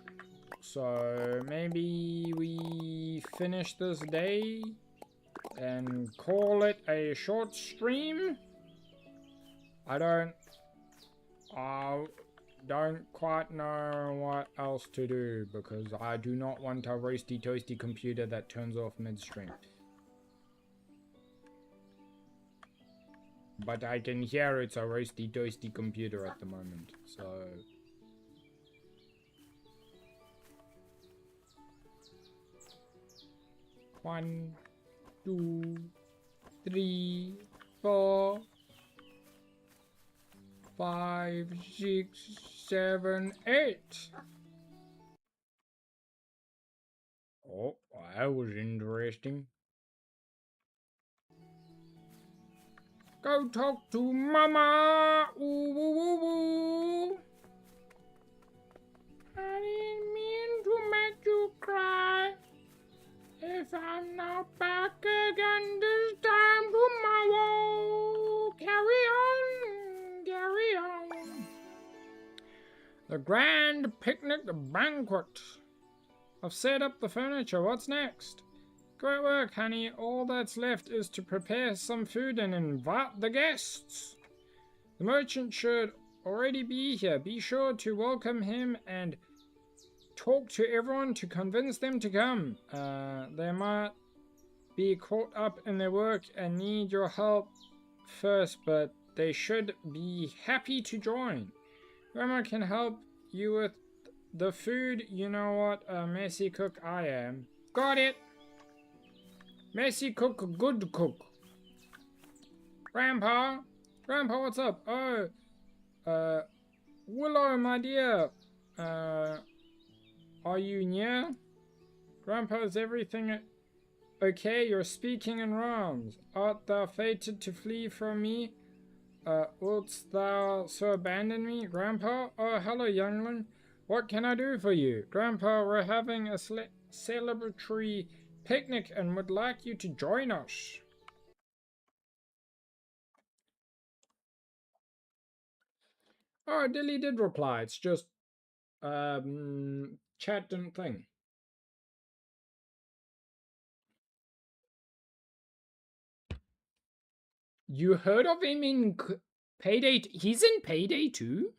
So maybe we finish this day and call it a short stream. I don't quite know what else to do because I do not want a roasty toasty computer that turns off midstream. But I can hear it's a roasty toasty computer at the moment, so... One, 2, 3, 4, 5, 6, 7, 8. Oh, that was interesting. Go talk to Mama! Ooh, ooh, ooh, ooh. I didn't mean to make you cry. If I'm not back again this time tomorrow, carry on, carry on. The grand picnic banquet. I've set up the furniture. What's next? Great work, honey. All that's left is to prepare some food and invite the guests. The merchant should already be here. Be sure to welcome him and talk to everyone to convince them to come. They might be caught up in their work and need your help first, but they should be happy to join. Grandma can help you with the food. You know what a messy cook I am. Got it! Messy cook, good cook. Grandpa? Grandpa, what's up? Oh, Willow, my dear. Are you near? Grandpa, is everything okay? You're speaking in rhymes. Art thou fated to flee from me? Wilt thou so abandon me? Grandpa? Oh, hello, youngling. What can I do for you? Grandpa, we're having a celebratory picnic and would like you to join us. Oh, Dilly did reply. It's just, chat didn't thing. You heard of him in Payday? He's in Payday 2?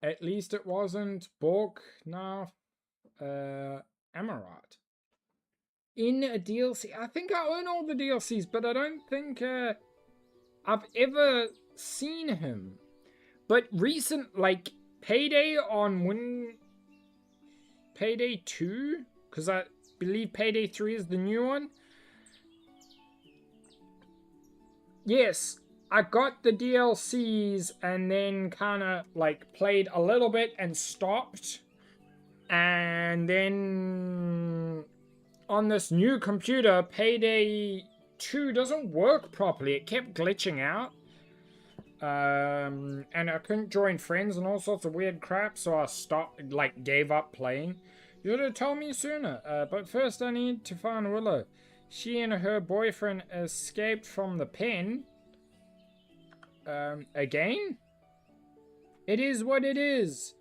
At least it wasn't Bork, Narf, Amarat. In a DLC. I think I own all the DLCs, but I don't think I've ever seen him. But recent, like, Payday on Payday 2? Because I believe Payday 3 is the new one. Yes, I got the DLCs and then kind of like played a little bit and stopped. And then on this new computer, Payday 2 doesn't work properly. It kept glitching out. And I couldn't join friends and all sorts of weird crap, so I stopped, like, gave up playing. You should have told me sooner, but first I need to find Willow. She and her boyfriend escaped from the pen. Again? It is what it is.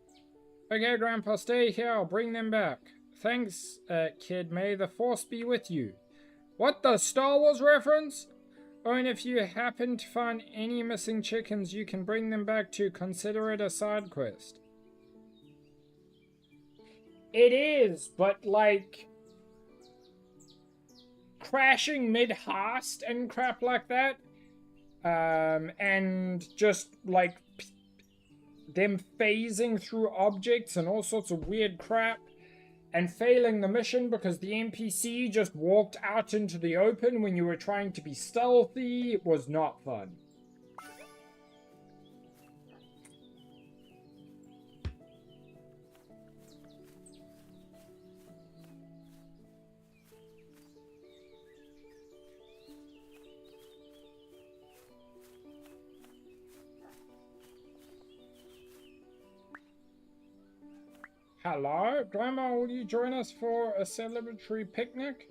Okay, Grandpa, stay here. I'll bring them back. Thanks, kid. May the force be with you. What, the Star Wars reference? Oh, and if you happen to find any missing chickens, you can bring them back to consider it a side quest. It is, but like crashing mid-heist and crap like that, and just like them phasing through objects and all sorts of weird crap, and failing the mission because the NPC just walked out into the open when you were trying to be stealthy, it was not fun. Hello, Grandma, will you join us for a celebratory picnic?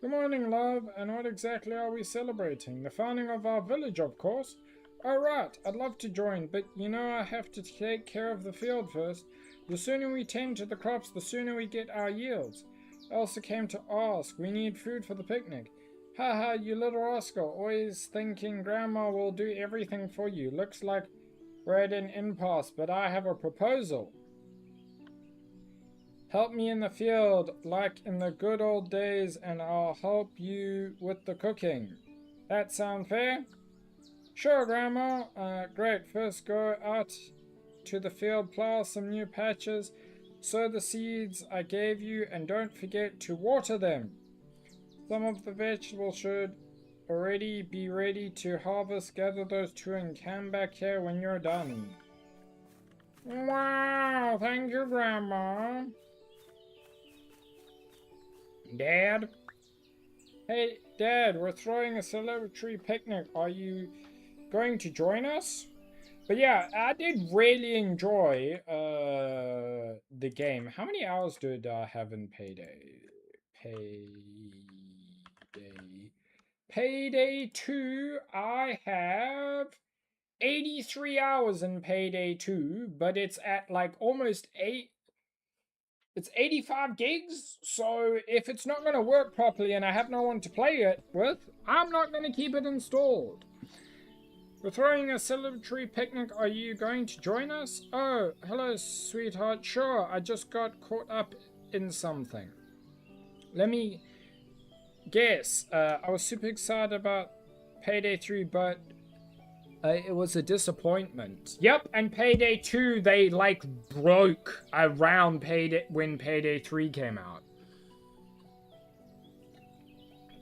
Good morning, love, and what exactly are we celebrating? The founding of our village, of course. Oh, right, I'd love to join, but you know I have to take care of the field first. The sooner we tend to the crops, the sooner we get our yields. I also came to ask, we need food for the picnic. Haha, you little rascal, always thinking Grandma will do everything for you. Looks like we're at an impasse, but I have a proposal. Help me in the field, like in the good old days, and I'll help you with the cooking. That sound fair? Sure, Grandma. Great. First go out to the field, plow some new patches, sow the seeds I gave you, and don't forget to water them. Some of the vegetables should already be ready to harvest. Gather those two and come back here when you're done. Wow, thank you, Grandma. Dad? Hey, Dad, we're throwing a celebratory picnic. Are you going to join us? But yeah, I did really enjoy the game. How many hours did I have in Payday? Payday 2, I have 83 hours in Payday 2, but it's at like almost 85 gigs, so if it's not going to work properly and I have no one to play it with, I'm not going to keep it installed. We're throwing a celebratory picnic. Are you going to join us? Oh, hello, sweetheart. Sure, I just got caught up in something. Let me guess. I was super excited about Payday 3, but it was a disappointment. Yep, and Payday 2, they like broke around Payday when Payday 3 came out.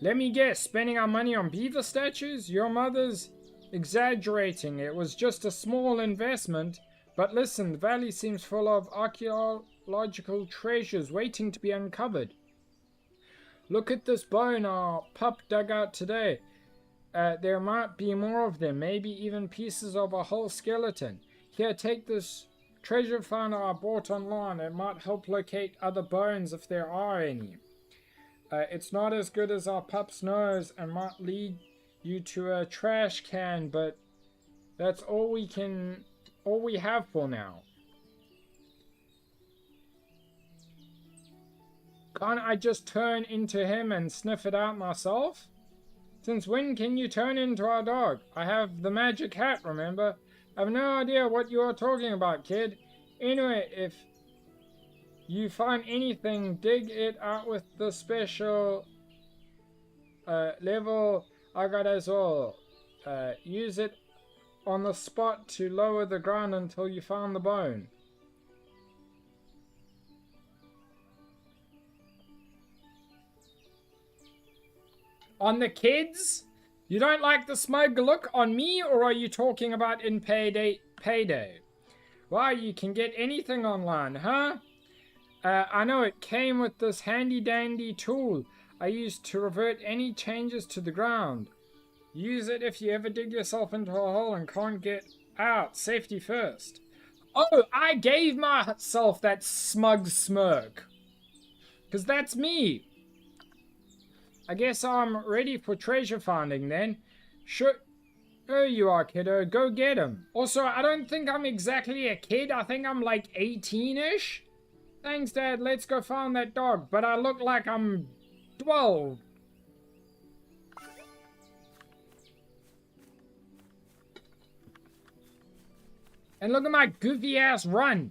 Let me guess, spending our money on beaver statues? Your mother's exaggerating. It was just a small investment. But listen, the valley seems full of archaeological treasures waiting to be uncovered. Look at this bone our pup dug out today. There might be more of them, maybe even pieces of a whole skeleton. Here, take this treasure finder I bought online. It might help locate other bones if there are any. It's not as good as our pup's nose and might lead you to a trash can, but that's all we have for now. Can't I just turn into him and sniff it out myself? Since when can you turn into our dog? I have the magic hat, remember? I have no idea what you are talking about, kid. Anyway, if you find anything, dig it out with the special level I got as well. Use it on the spot to lower the ground until you found the bone. On the kids? You don't like the smug look on me, or are you talking about in Payday? Well, you can get anything online, huh? I know it came with this handy-dandy tool I used to revert any changes to the ground. Use it if you ever dig yourself into a hole and can't get out. Safety first. Oh, I gave myself that smug smirk. 'Cause that's me. I guess I'm ready for treasure finding then. There you are, kiddo. Go get him. Also, I don't think I'm exactly a kid. I think I'm like 18-ish. Thanks, Dad. Let's go find that dog. But I look like I'm 12. And look at my goofy ass run.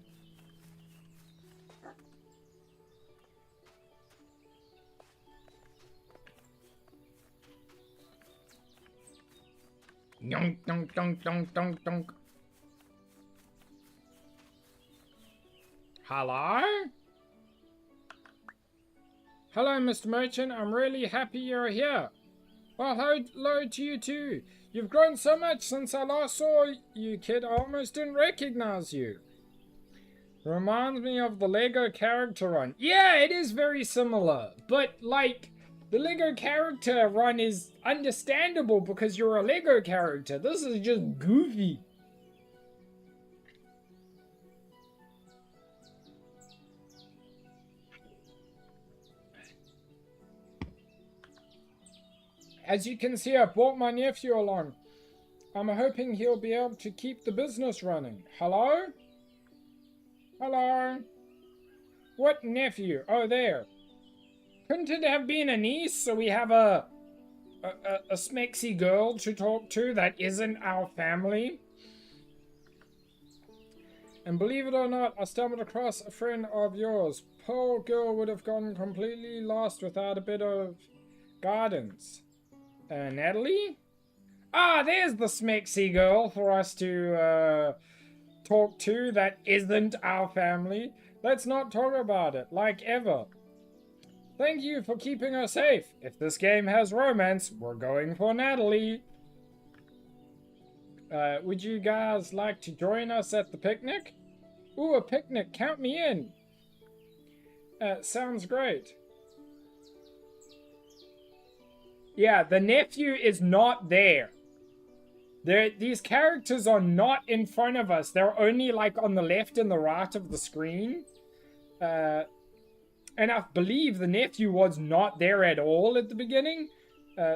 Yonk, donk, donk, donk, donk, donk. Hello? Hello, Mr. Merchant. I'm really happy you're here. Well, hello to you too. You've grown so much since I last saw you, kid. I almost didn't recognize you. Reminds me of the Lego character run. Yeah, it is very similar. But, like, the Lego character run is understandable because you're a Lego character. This is just goofy. As you can see, I brought my nephew along. I'm hoping he'll be able to keep the business running. Hello? Hello? What nephew? Oh, there. Couldn't it have been a niece, so we have a smexy girl to talk to that isn't our family? And believe it or not, I stumbled across a friend of yours. Poor girl would have gone completely lost without a bit of guidance. Natalie? Ah, there's the smexy girl for us to talk to that isn't our family. Let's not talk about it, like ever. Thank you for keeping her safe. If this game has romance, we're going for Natalie. Would you guys like to join us at the picnic? Ooh, a picnic. Count me in. Sounds great. Yeah, the nephew is not there. These characters are not in front of us. They're only like on the left and the right of the screen. And I believe the nephew was not there at all at the beginning.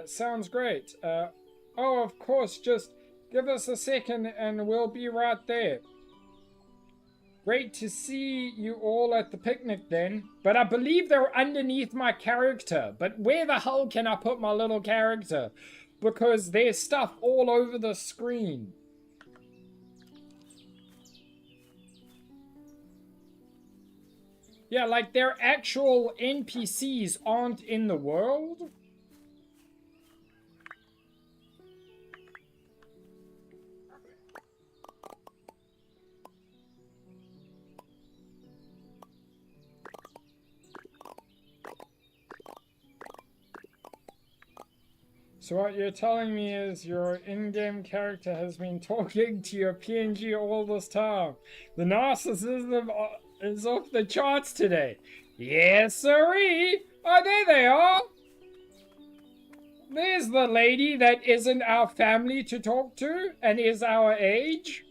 Sounds great. Oh, of course, just give us a second and we'll be right there. Great to see you all at the picnic then. But I believe they're underneath my character. But where the hell can I put my little character? Because there's stuff all over the screen. Yeah, like their actual NPCs aren't in the world. So what you're telling me is your in-game character has been talking to your PNG all this time. The narcissism is off the charts today. Yes, sirree! Oh, there they are! There's the lady that isn't our family to talk to and is our age.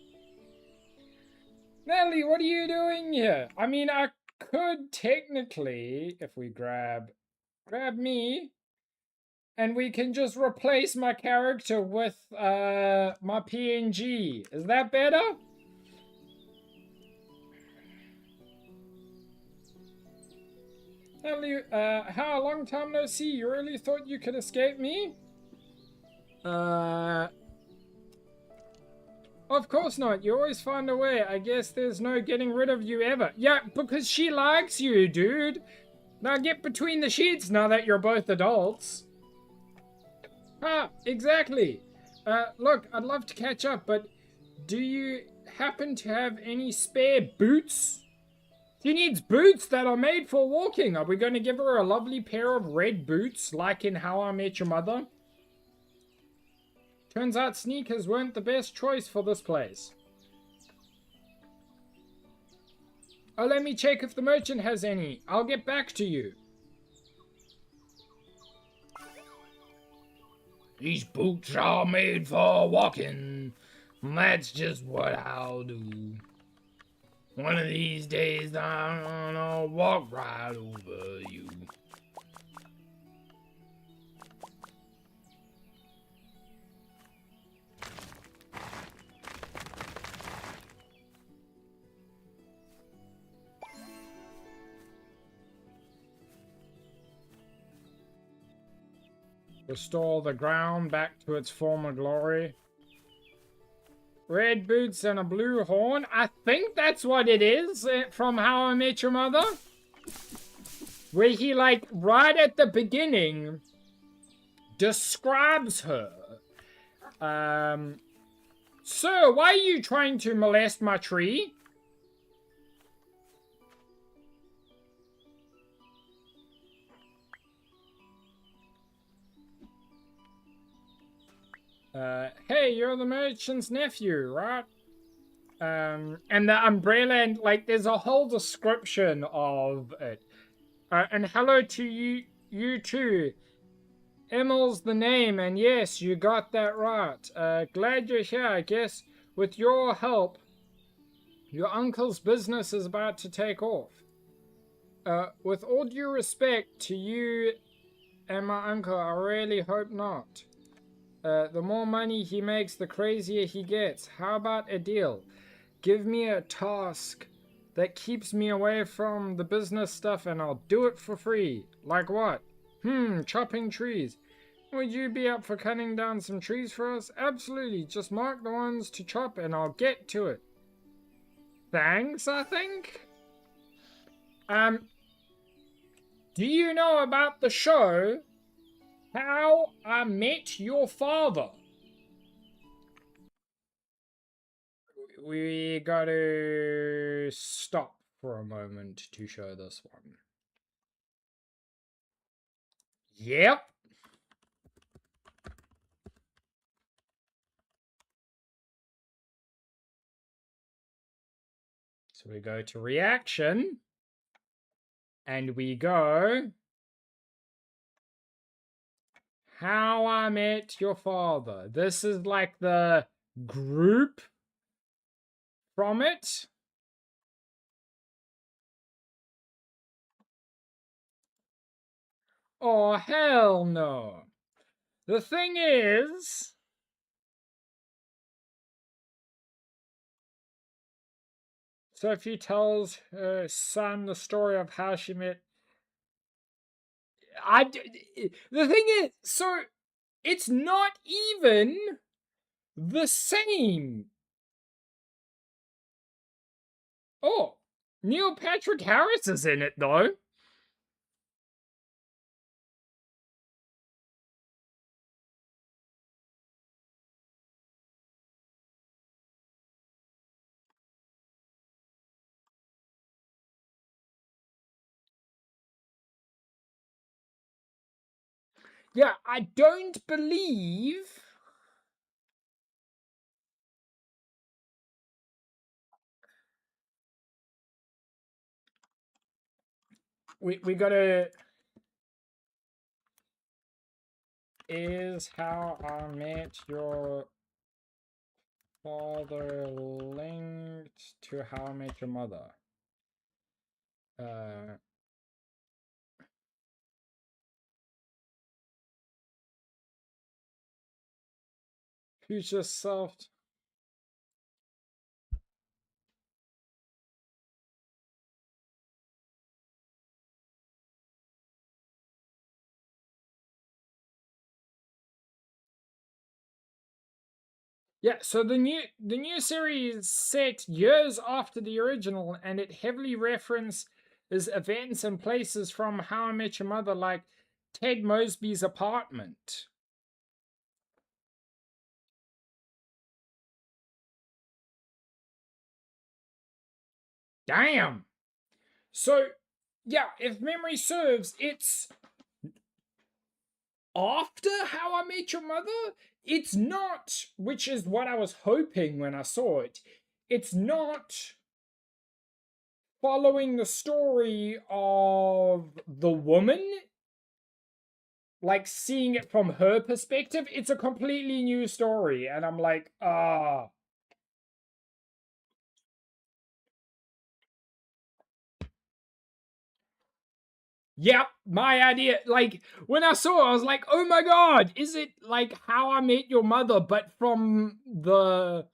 Natalie, what are you doing here? I mean, I could technically, if we grab me, and we can just replace my character with my PNG. Is that better? Natalie, how a long time no see. You really thought you could escape me? Of course not. You always find a way. I guess there's no getting rid of you ever. Yeah, because she likes you, dude. Now get between the sheets now that you're both adults. Ah, exactly. Look, I'd love to catch up, but do you happen to have any spare boots? She needs boots that are made for walking. Are we going to give her a lovely pair of red boots, like in How I Met Your Mother? Turns out sneakers weren't the best choice for this place. Oh, let me check if the merchant has any. I'll get back to you. These boots are made for walking. That's just what I'll do. One of these days I'm gonna walk right over you. Restore the ground back to its former glory. Red boots and a blue horn. I think that's what it is from How I Met Your Mother. Where he, like, right at the beginning, describes her. Sir, why are you trying to molest my tree? Hey, you're the merchant's nephew, right? And the umbrella, and, like, there's a whole description of it. And hello to you too. Emil's the name, and yes, you got that right. Glad you're here, I guess. With your help, your uncle's business is about to take off. With all due respect to you and my uncle, I really hope not. The more money he makes, the crazier he gets. How about a deal? Give me a task that keeps me away from the business stuff and I'll do it for free. Like what? Chopping trees. Would you be up for cutting down some trees for us? Absolutely. Just mark the ones to chop and I'll get to it. Thanks, I think? Do you know about the show How I Met Your Father? We gotta stop for a moment to show this one. Yep. So we go to reaction. And we go How I Met Your Father. This is like the group from it. Oh, hell no. The thing is, Sophie tells her son the story of how she met. The thing is, so it's not even the same. Oh, Neil Patrick Harris is in it though. Yeah, I don't believe. We gotta. Is How I Met Your Father linked to How I Met Your Mother? Future self. Yeah, so the new series is set years after the original, and it heavily references events and places from How I Met Your Mother, like Ted Mosby's apartment. Damn. So, yeah, if memory serves, it's after How I Met Your Mother. It's not, which is what I was hoping when I saw it. It's not following the story of the woman, like seeing it from her perspective. It's a completely new story, and I'm like, Yep, my idea. Like, when I saw it, I was like, oh my god, is it like How I Met Your Mother, but from the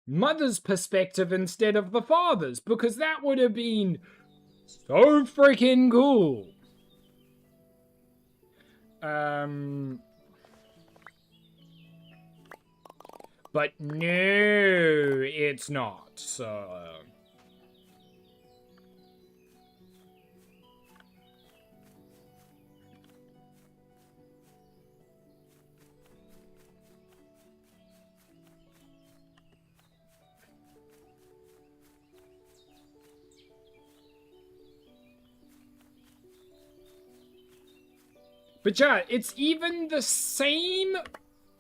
mother's perspective instead of the father's? Because that would have been so freaking cool. But no, it's not, so... But yeah, it's even the same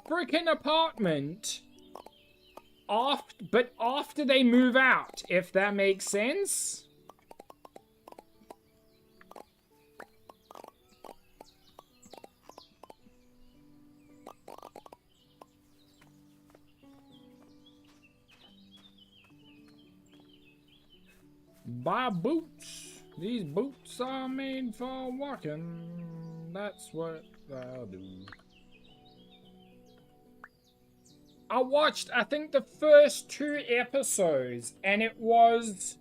freaking apartment, but after they move out, if that makes sense. Buy boots. These boots are made for walking. That's what I'll do. I watched, I think, the first 2 episodes, and it was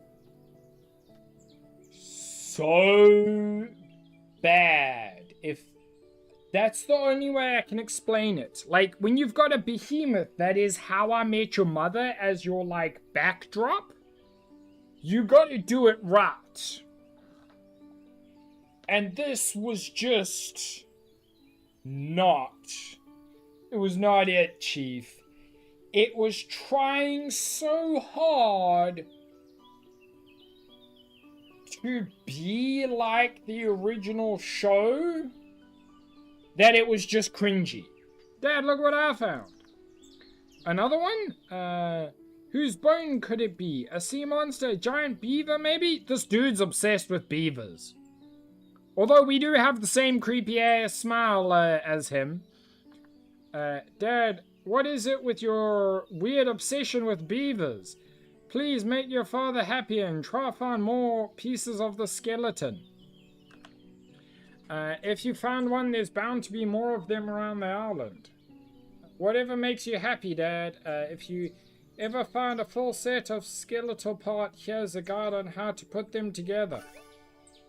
so bad. If that's the only way I can explain it. Like, when you've got a behemoth that is How I Met Your Mother as your, like, backdrop, you gotta do it right. And this was just not. It was not it, Chief. It was trying so hard to be like the original show that it was just cringy. Dad, look what I found. Another one? Whose bone could it be? A sea monster? A giant beaver, maybe? This dude's obsessed with beavers. Although we do have the same creepy-ass smile as him. Dad, what is it with your weird obsession with beavers? Please make your father happy and try to find more pieces of the skeleton. If you found one, there's bound to be more of them around the island. Whatever makes you happy, Dad. If you ever find a full set of skeletal parts, here's a guide on how to put them together.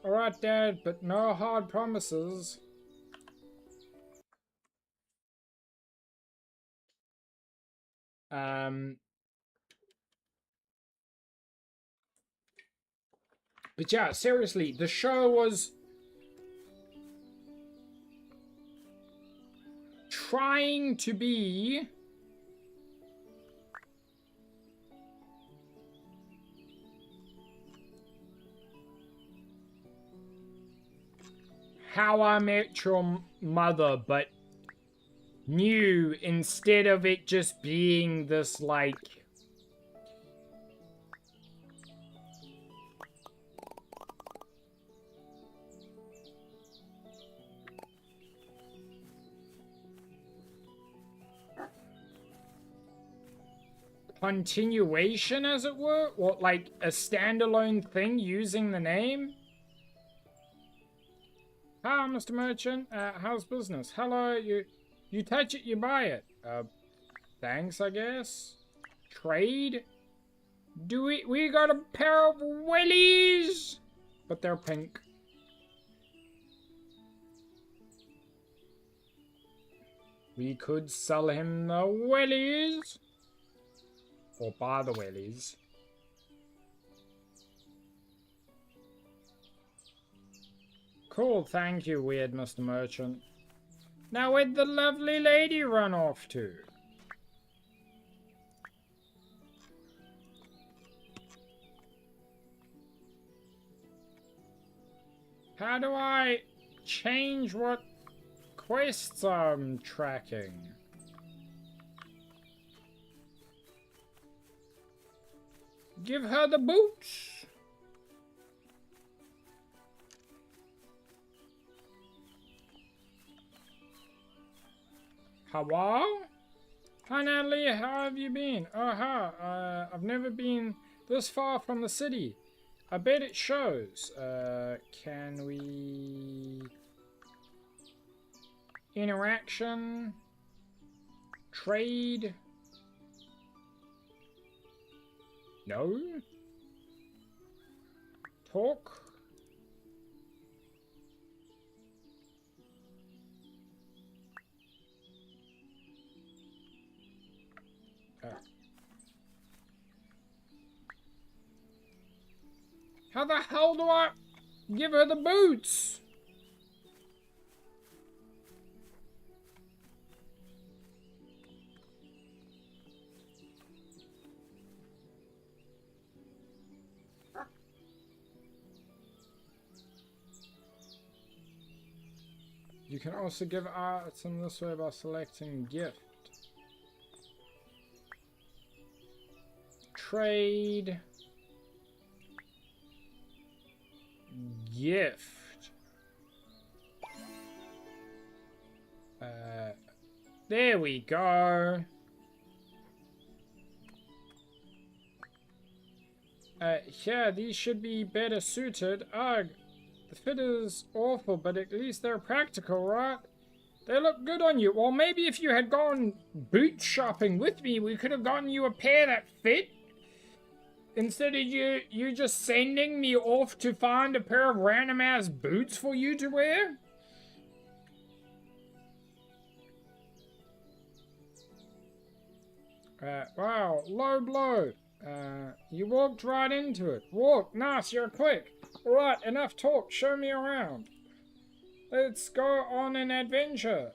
Alright, Dad, but no hard promises. But yeah, seriously, the show was trying to be How I Met Your Mother, but new, instead of it just being this, like, continuation, as it were, or like a standalone thing using the name. Hi, Mr. Merchant. How's business? Hello, you touch it, you buy it. Thanks, I guess. Trade? We got a pair of wellies, but they're pink. We could sell him the wellies. Or buy the wellies. Cool, thank you, weird Mr. Merchant. Now where'd the lovely lady run off to? How do I change what quests I'm tracking? Give her the boots. Hello? Hi Natalie, how have you been? Oh hi, I've never been this far from the city. I bet it shows. Can we... Interaction? Trade? No? Talk? How the hell do I give her the boots? You can also give items this way by selecting gift. Trade. Gift. There we go. Yeah, these should be better suited. Ugh. The fit is awful, but at least they're practical, right? They look good on you. Well, maybe if you had gone boot shopping with me, we could have gotten you a pair that fit. Instead of you just sending me off to find a pair of random ass boots for you to wear. Wow, low blow. You walked right into it. Walk, nice, you're quick. Alright, enough talk, show me around. Let's go on an adventure.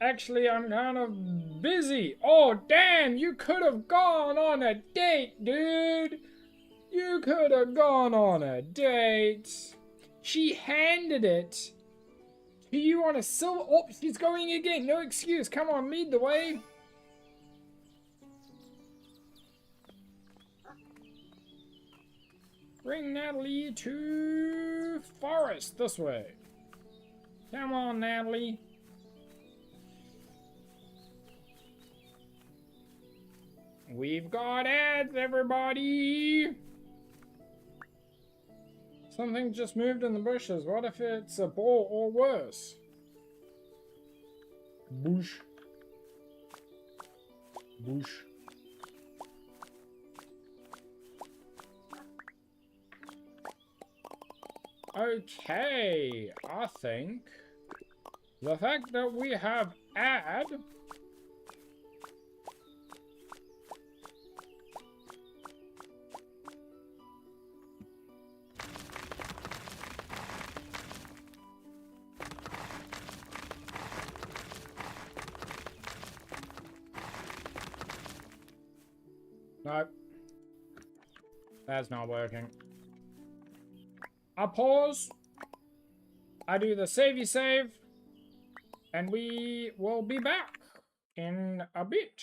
Actually, I'm kind of busy. Oh, damn, you could have gone on a date, dude. You could have gone on a date. She handed it to you on a silver... Oh, she's going again. No excuse. Come on, lead the way. Bring Natalie to forest this way. Come on, Natalie. We've got ads, everybody. Something just moved in the bushes. What if it's a ball or worse? Bush. Bush. Okay, I think the fact that we have ad no, that's not working. I pause, I do the savey save, and we will be back in a bit.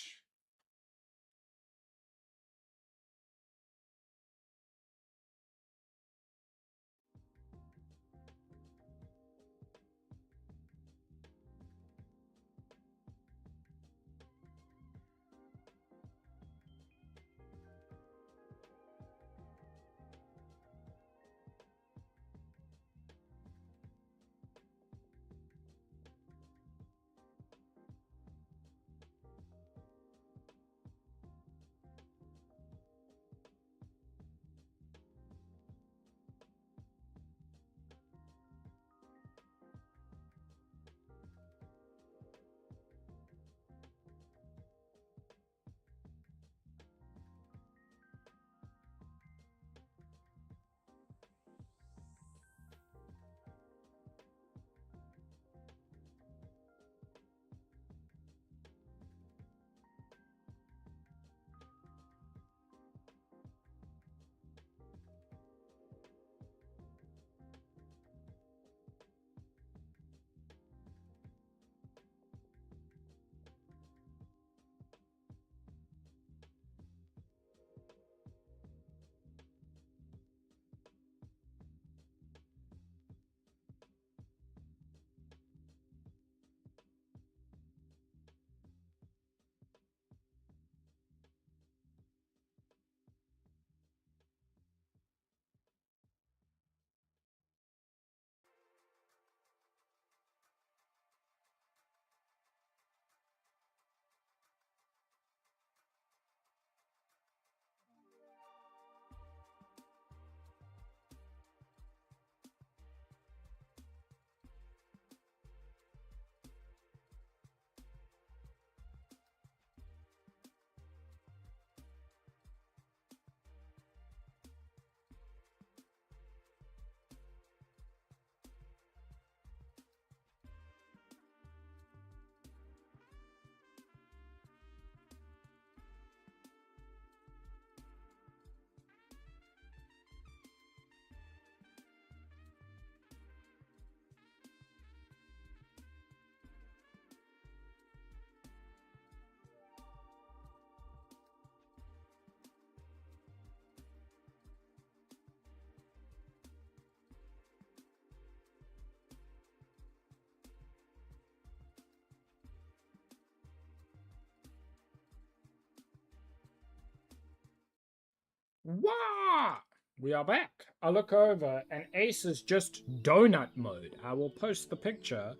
Wah! We are back. I look over and Ace is just donut mode. I will post the picture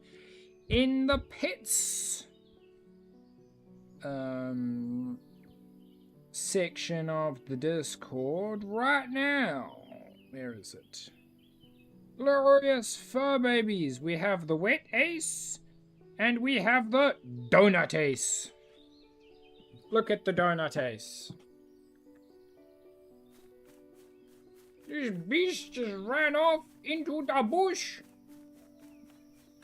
in the pits section of the Discord right now. Where is it? Glorious fur babies. We have the wet Ace and we have the donut Ace. Look at the donut Ace. This beast just ran off into the bush.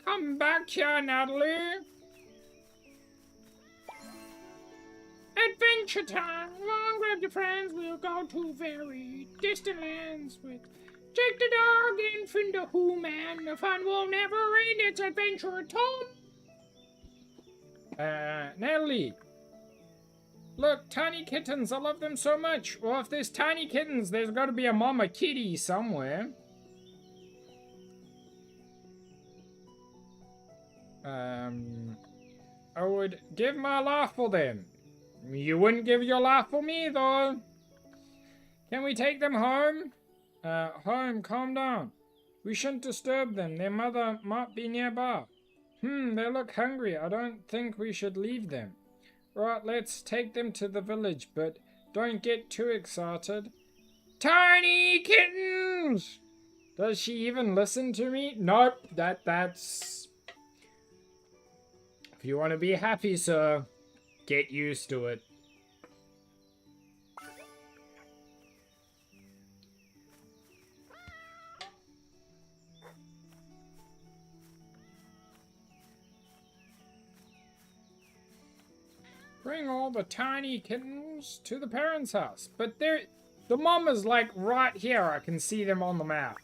Come back here, Natalie. Adventure time! Long grab your friends, we'll go to very distant lands with Jake the dog and Finn the Who Man. The fun will never end, it's adventure time! Natalie. Look, tiny kittens, I love them so much. Well, if there's tiny kittens, there's got to be a mama kitty somewhere. I would give my life for them. You wouldn't give your life for me, though. Can we take them home? Home, calm down. We shouldn't disturb them. Their mother might be nearby. They look hungry. I don't think we should leave them. Right, let's take them to the village, but don't get too excited. Tiny kittens! Does she even listen to me? Nope, that's... If you want to be happy, sir, get used to it. Bring all the tiny kittens to the parents' house. But the mom is like right here. I can see them on the map.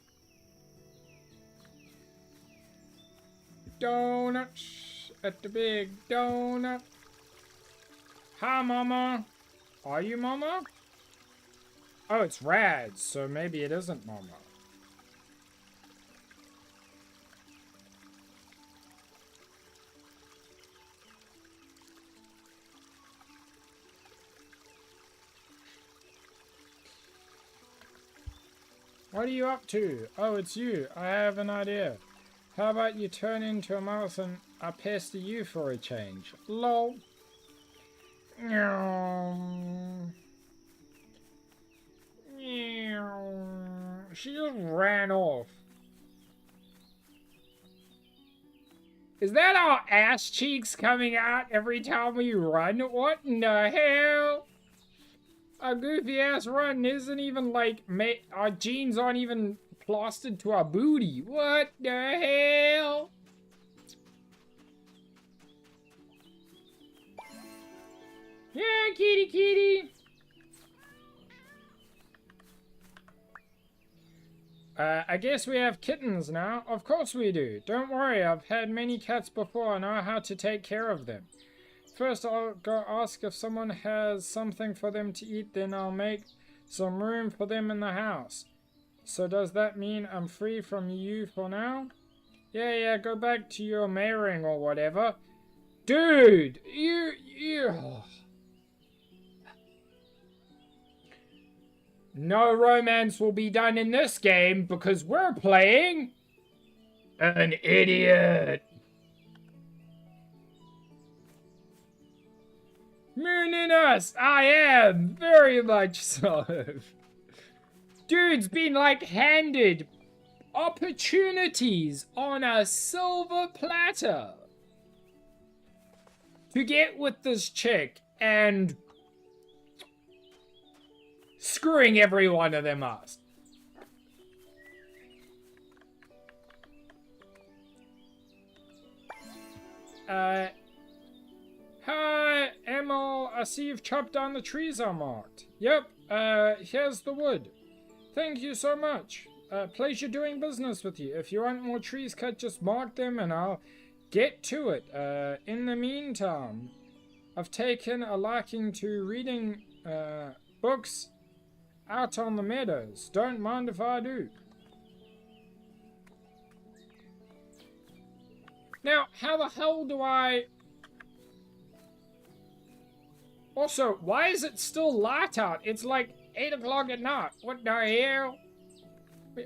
Donuts at the big donut. Hi, Mama. Are you Mama? Oh, it's Rad, so maybe it isn't Mama. What are you up to? Oh, it's you. I have an idea. How about you turn into a mouse and I pester you for a change? LOL. She just ran off. Is that our ass cheeks coming out every time we run? What in the hell? Our goofy ass run isn't even like, our jeans aren't even plastered to our booty. What the hell? Yeah, kitty kitty. I guess we have kittens now. Of course we do. Don't worry, I've had many cats before. I know how to take care of them. First, I'll go ask if someone has something for them to eat, then I'll make some room for them in the house. So does that mean I'm free from you for now? Yeah, go back to your marrying or whatever. Dude, you... No romance will be done in this game because we're playing... an idiot. Mooning us! I am! Very much so. Dude's been like handed opportunities on a silver platter to get with this chick and screwing every one of them up. Hi, Emil. I see you've chopped down the trees I marked. Yep, here's the wood. Thank you so much. Pleasure doing business with you. If you want more trees cut, just mark them and I'll get to it. In the meantime, I've taken a liking to reading books out on the meadows. Don't mind if I do. Now, how the hell do I... Also, why is it still light out? It's like 8 o'clock at night. What the hell?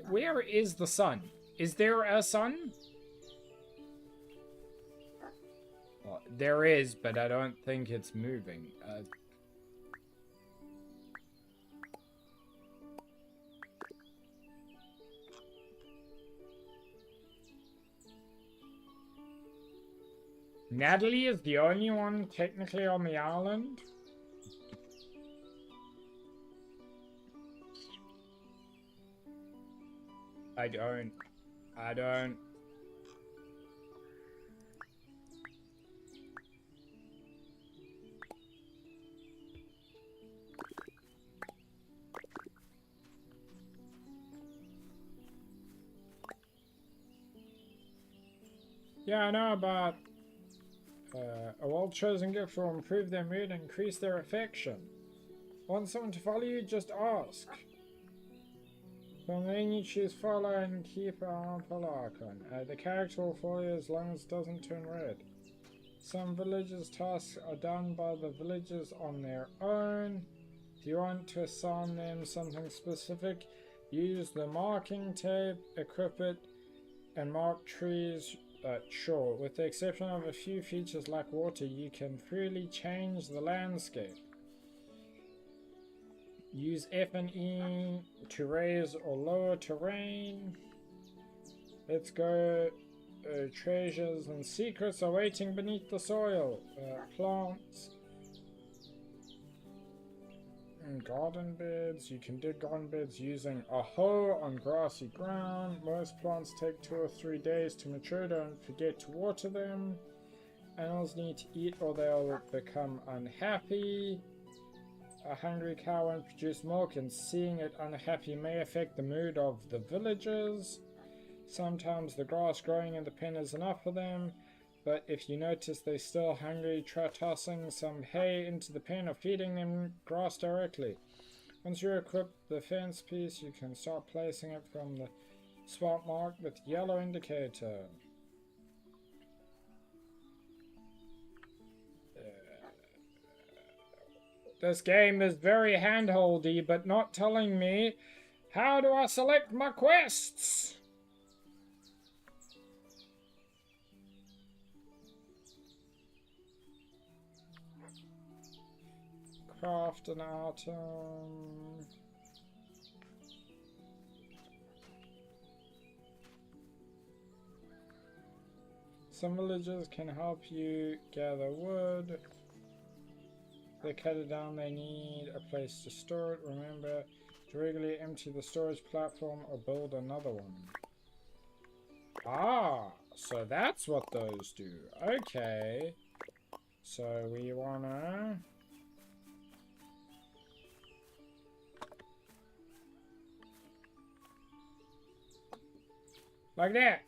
Where is the sun? Is there a sun? Well, there is, but I don't think it's moving. Natalie is the only one technically on the island. I don't. Yeah, I know about a well-chosen gift will improve their mood and increase their affection. Want someone to follow you? Just ask. From then you choose follow and keep on follow icon. The character will follow you as long as it doesn't turn red. Some villagers' tasks are done by the villagers on their own. If you want to assign them something specific, use the marking tape, equip it, and mark trees. Sure, with the exception of a few features like water, you can freely change the landscape. Use F and E to raise or lower terrain. Let's go. Treasures and secrets are waiting beneath the soil. Plants. And garden beds. You can dig garden beds using a hoe on grassy ground. Most plants take 2 or 3 days to mature. Don't forget to water them. Animals need to eat or they'll become unhappy. A hungry cow won't produce milk, and seeing it unhappy may affect the mood of the villagers. Sometimes the grass growing in the pen is enough for them, but if you notice they're still hungry, try tossing some hay into the pen or feeding them grass directly. Once you equip the fence piece, you can start placing it from the spot marked with yellow indicator. This game is very handholdy, but not telling me how do I select my quests? Craft an item. Some villagers can help you gather wood. They cut it down, they need a place to store it. Remember to regularly empty the storage platform or build another one. Ah, so that's what those do. Okay. So we wanna... like that.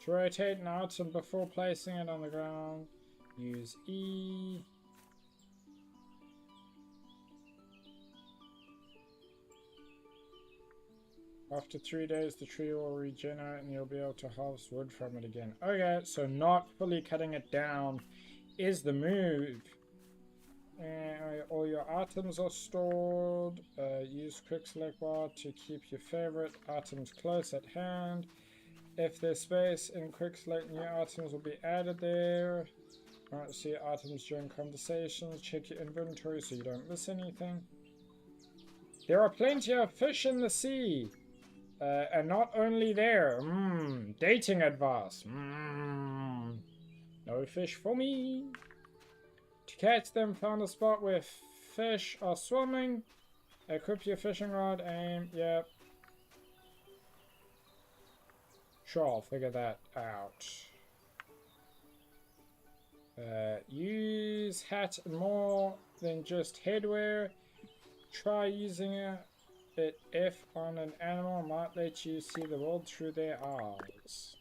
To rotate an item before placing it on the ground, use E. After 3 days, the tree will regenerate and you'll be able to harvest wood from it again. Okay, so not fully cutting it down is the move. And all your items are stored. Use quick select bar to keep your favorite items close at hand. If there's space in quick select, new items will be added there. Alright, see items during conversations. Check your inventory so you don't miss anything. There are plenty of fish in the sea. And not only there. Dating advice. No fish for me. To catch them, find a spot where fish are swimming. Equip your fishing rod, aim. Yep. Sure, I'll figure that out. Use hat more than just headwear. Try using it if on an animal, might let you see the world through their eyes.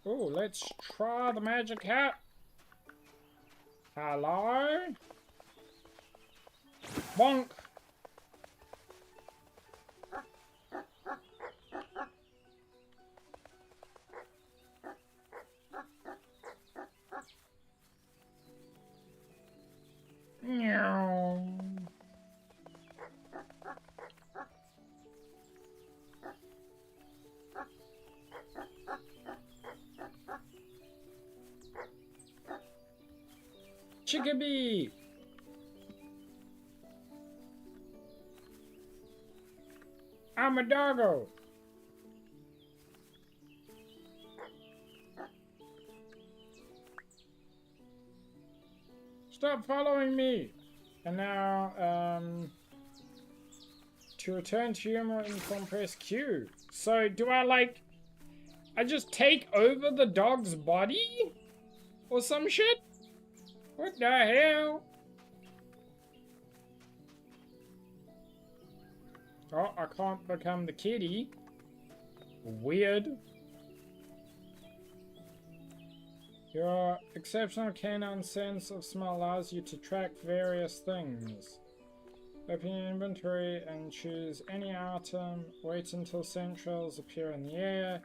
Oh, let's try the magic hat. Hello? Bonk! Meow. Chickabee! I'm a doggo! Stop following me! And now, to return to humor in form, press Q. So, do I, like, I just take over the dog's body? Or some shit? What the hell? Oh, I can't become the kitty. Weird. Your exceptional canine sense of smell allows you to track various things. Open your inventory and choose any item. Wait until scent trails appear in the air.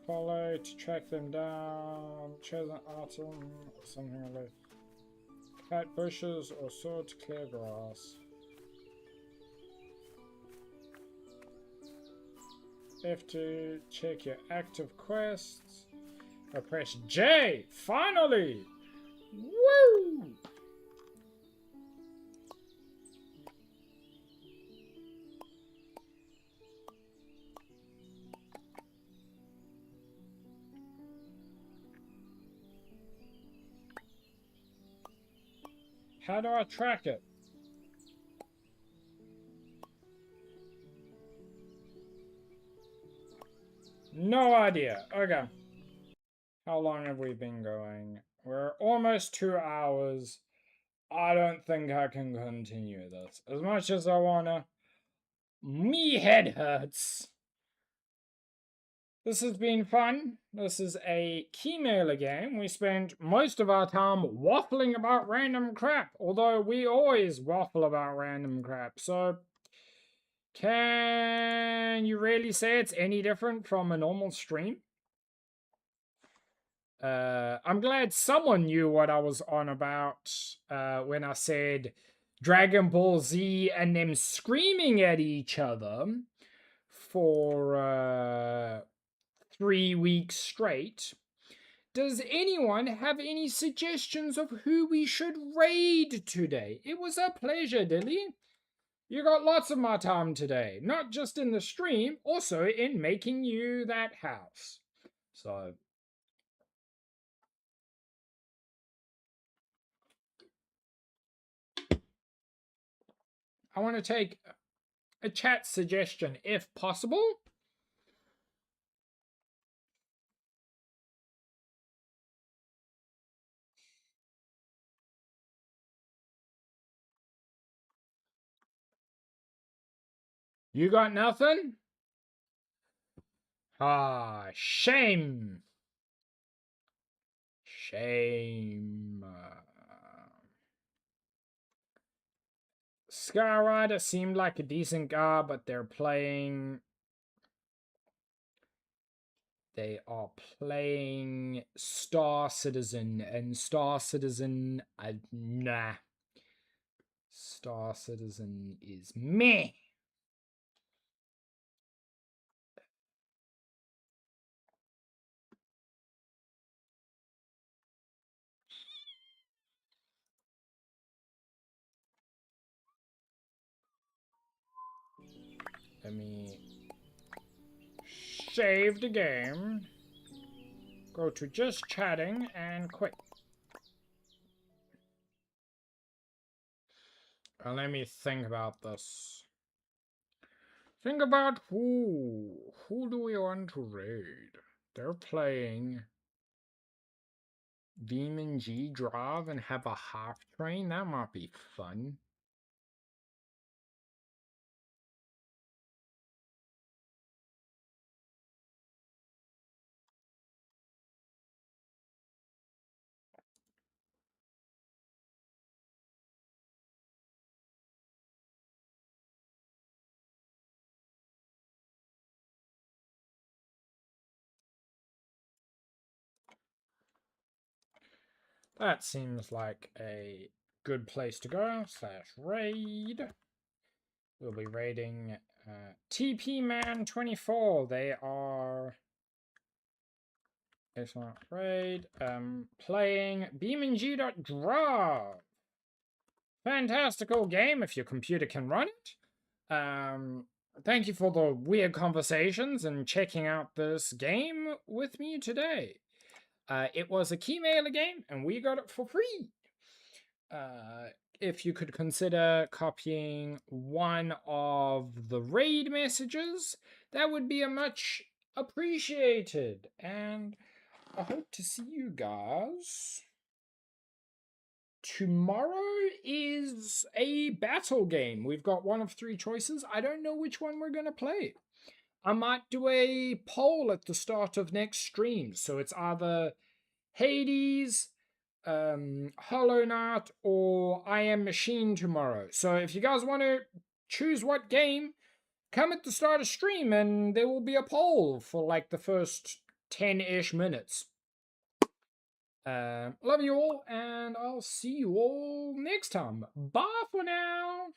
Follow to track them down. Chosen item or something like that. Cut bushes or sword to clear grass. F to check your active quests. Or press J! Finally! Woo! How do I track it? No idea. Okay. How long have we been going? We're almost 2 hours. I don't think I can continue this. As much as I wanna. Me head hurts. This has been fun. This is a Keymailer game. We spent most of our time waffling about random crap. Although we always waffle about random crap. So, can you really say it's any different from a normal stream? I'm glad someone knew what I was on about when I said Dragon Ball Z and them screaming at each other for 3 weeks straight. Does anyone have any suggestions of who we should raid today? It was a pleasure, Dilly. You got lots of my time today, not just in the stream, also in making you that house. So, I want to take a chat suggestion if possible. You got nothing? Ah, shame. Shame. Skyrider seemed like a decent guy, but they're playing. They are playing Star Citizen, and Star Citizen, nah. Star Citizen is meh. Let me save the game, go to just chatting, and quit. And let me think about this. Think about who. Who do we want to raid? They're playing Demon G Drive and have a half train. That might be fun. That seems like a good place to go. /raid. We'll be raiding TP Man 24. They are Excellent raid. Playing BeamNG.draw. Fantastical game if your computer can run it. Thank you for the weird conversations and checking out this game with me today. It was a Keymailer game, and we got it for free. If you could consider copying one of the raid messages, that would be a much appreciated. And I hope to see you guys. Tomorrow is a battle game. We've got one of three choices. I don't know which one we're going to play. I might do a poll at the start of next stream. So it's either Hades, Hollow Knight, or I Am Machine tomorrow. So if you guys want to choose what game, come at the start of stream and there will be a poll for like the first 10-ish minutes. Love you all, and I'll see you all next time. Bye for now.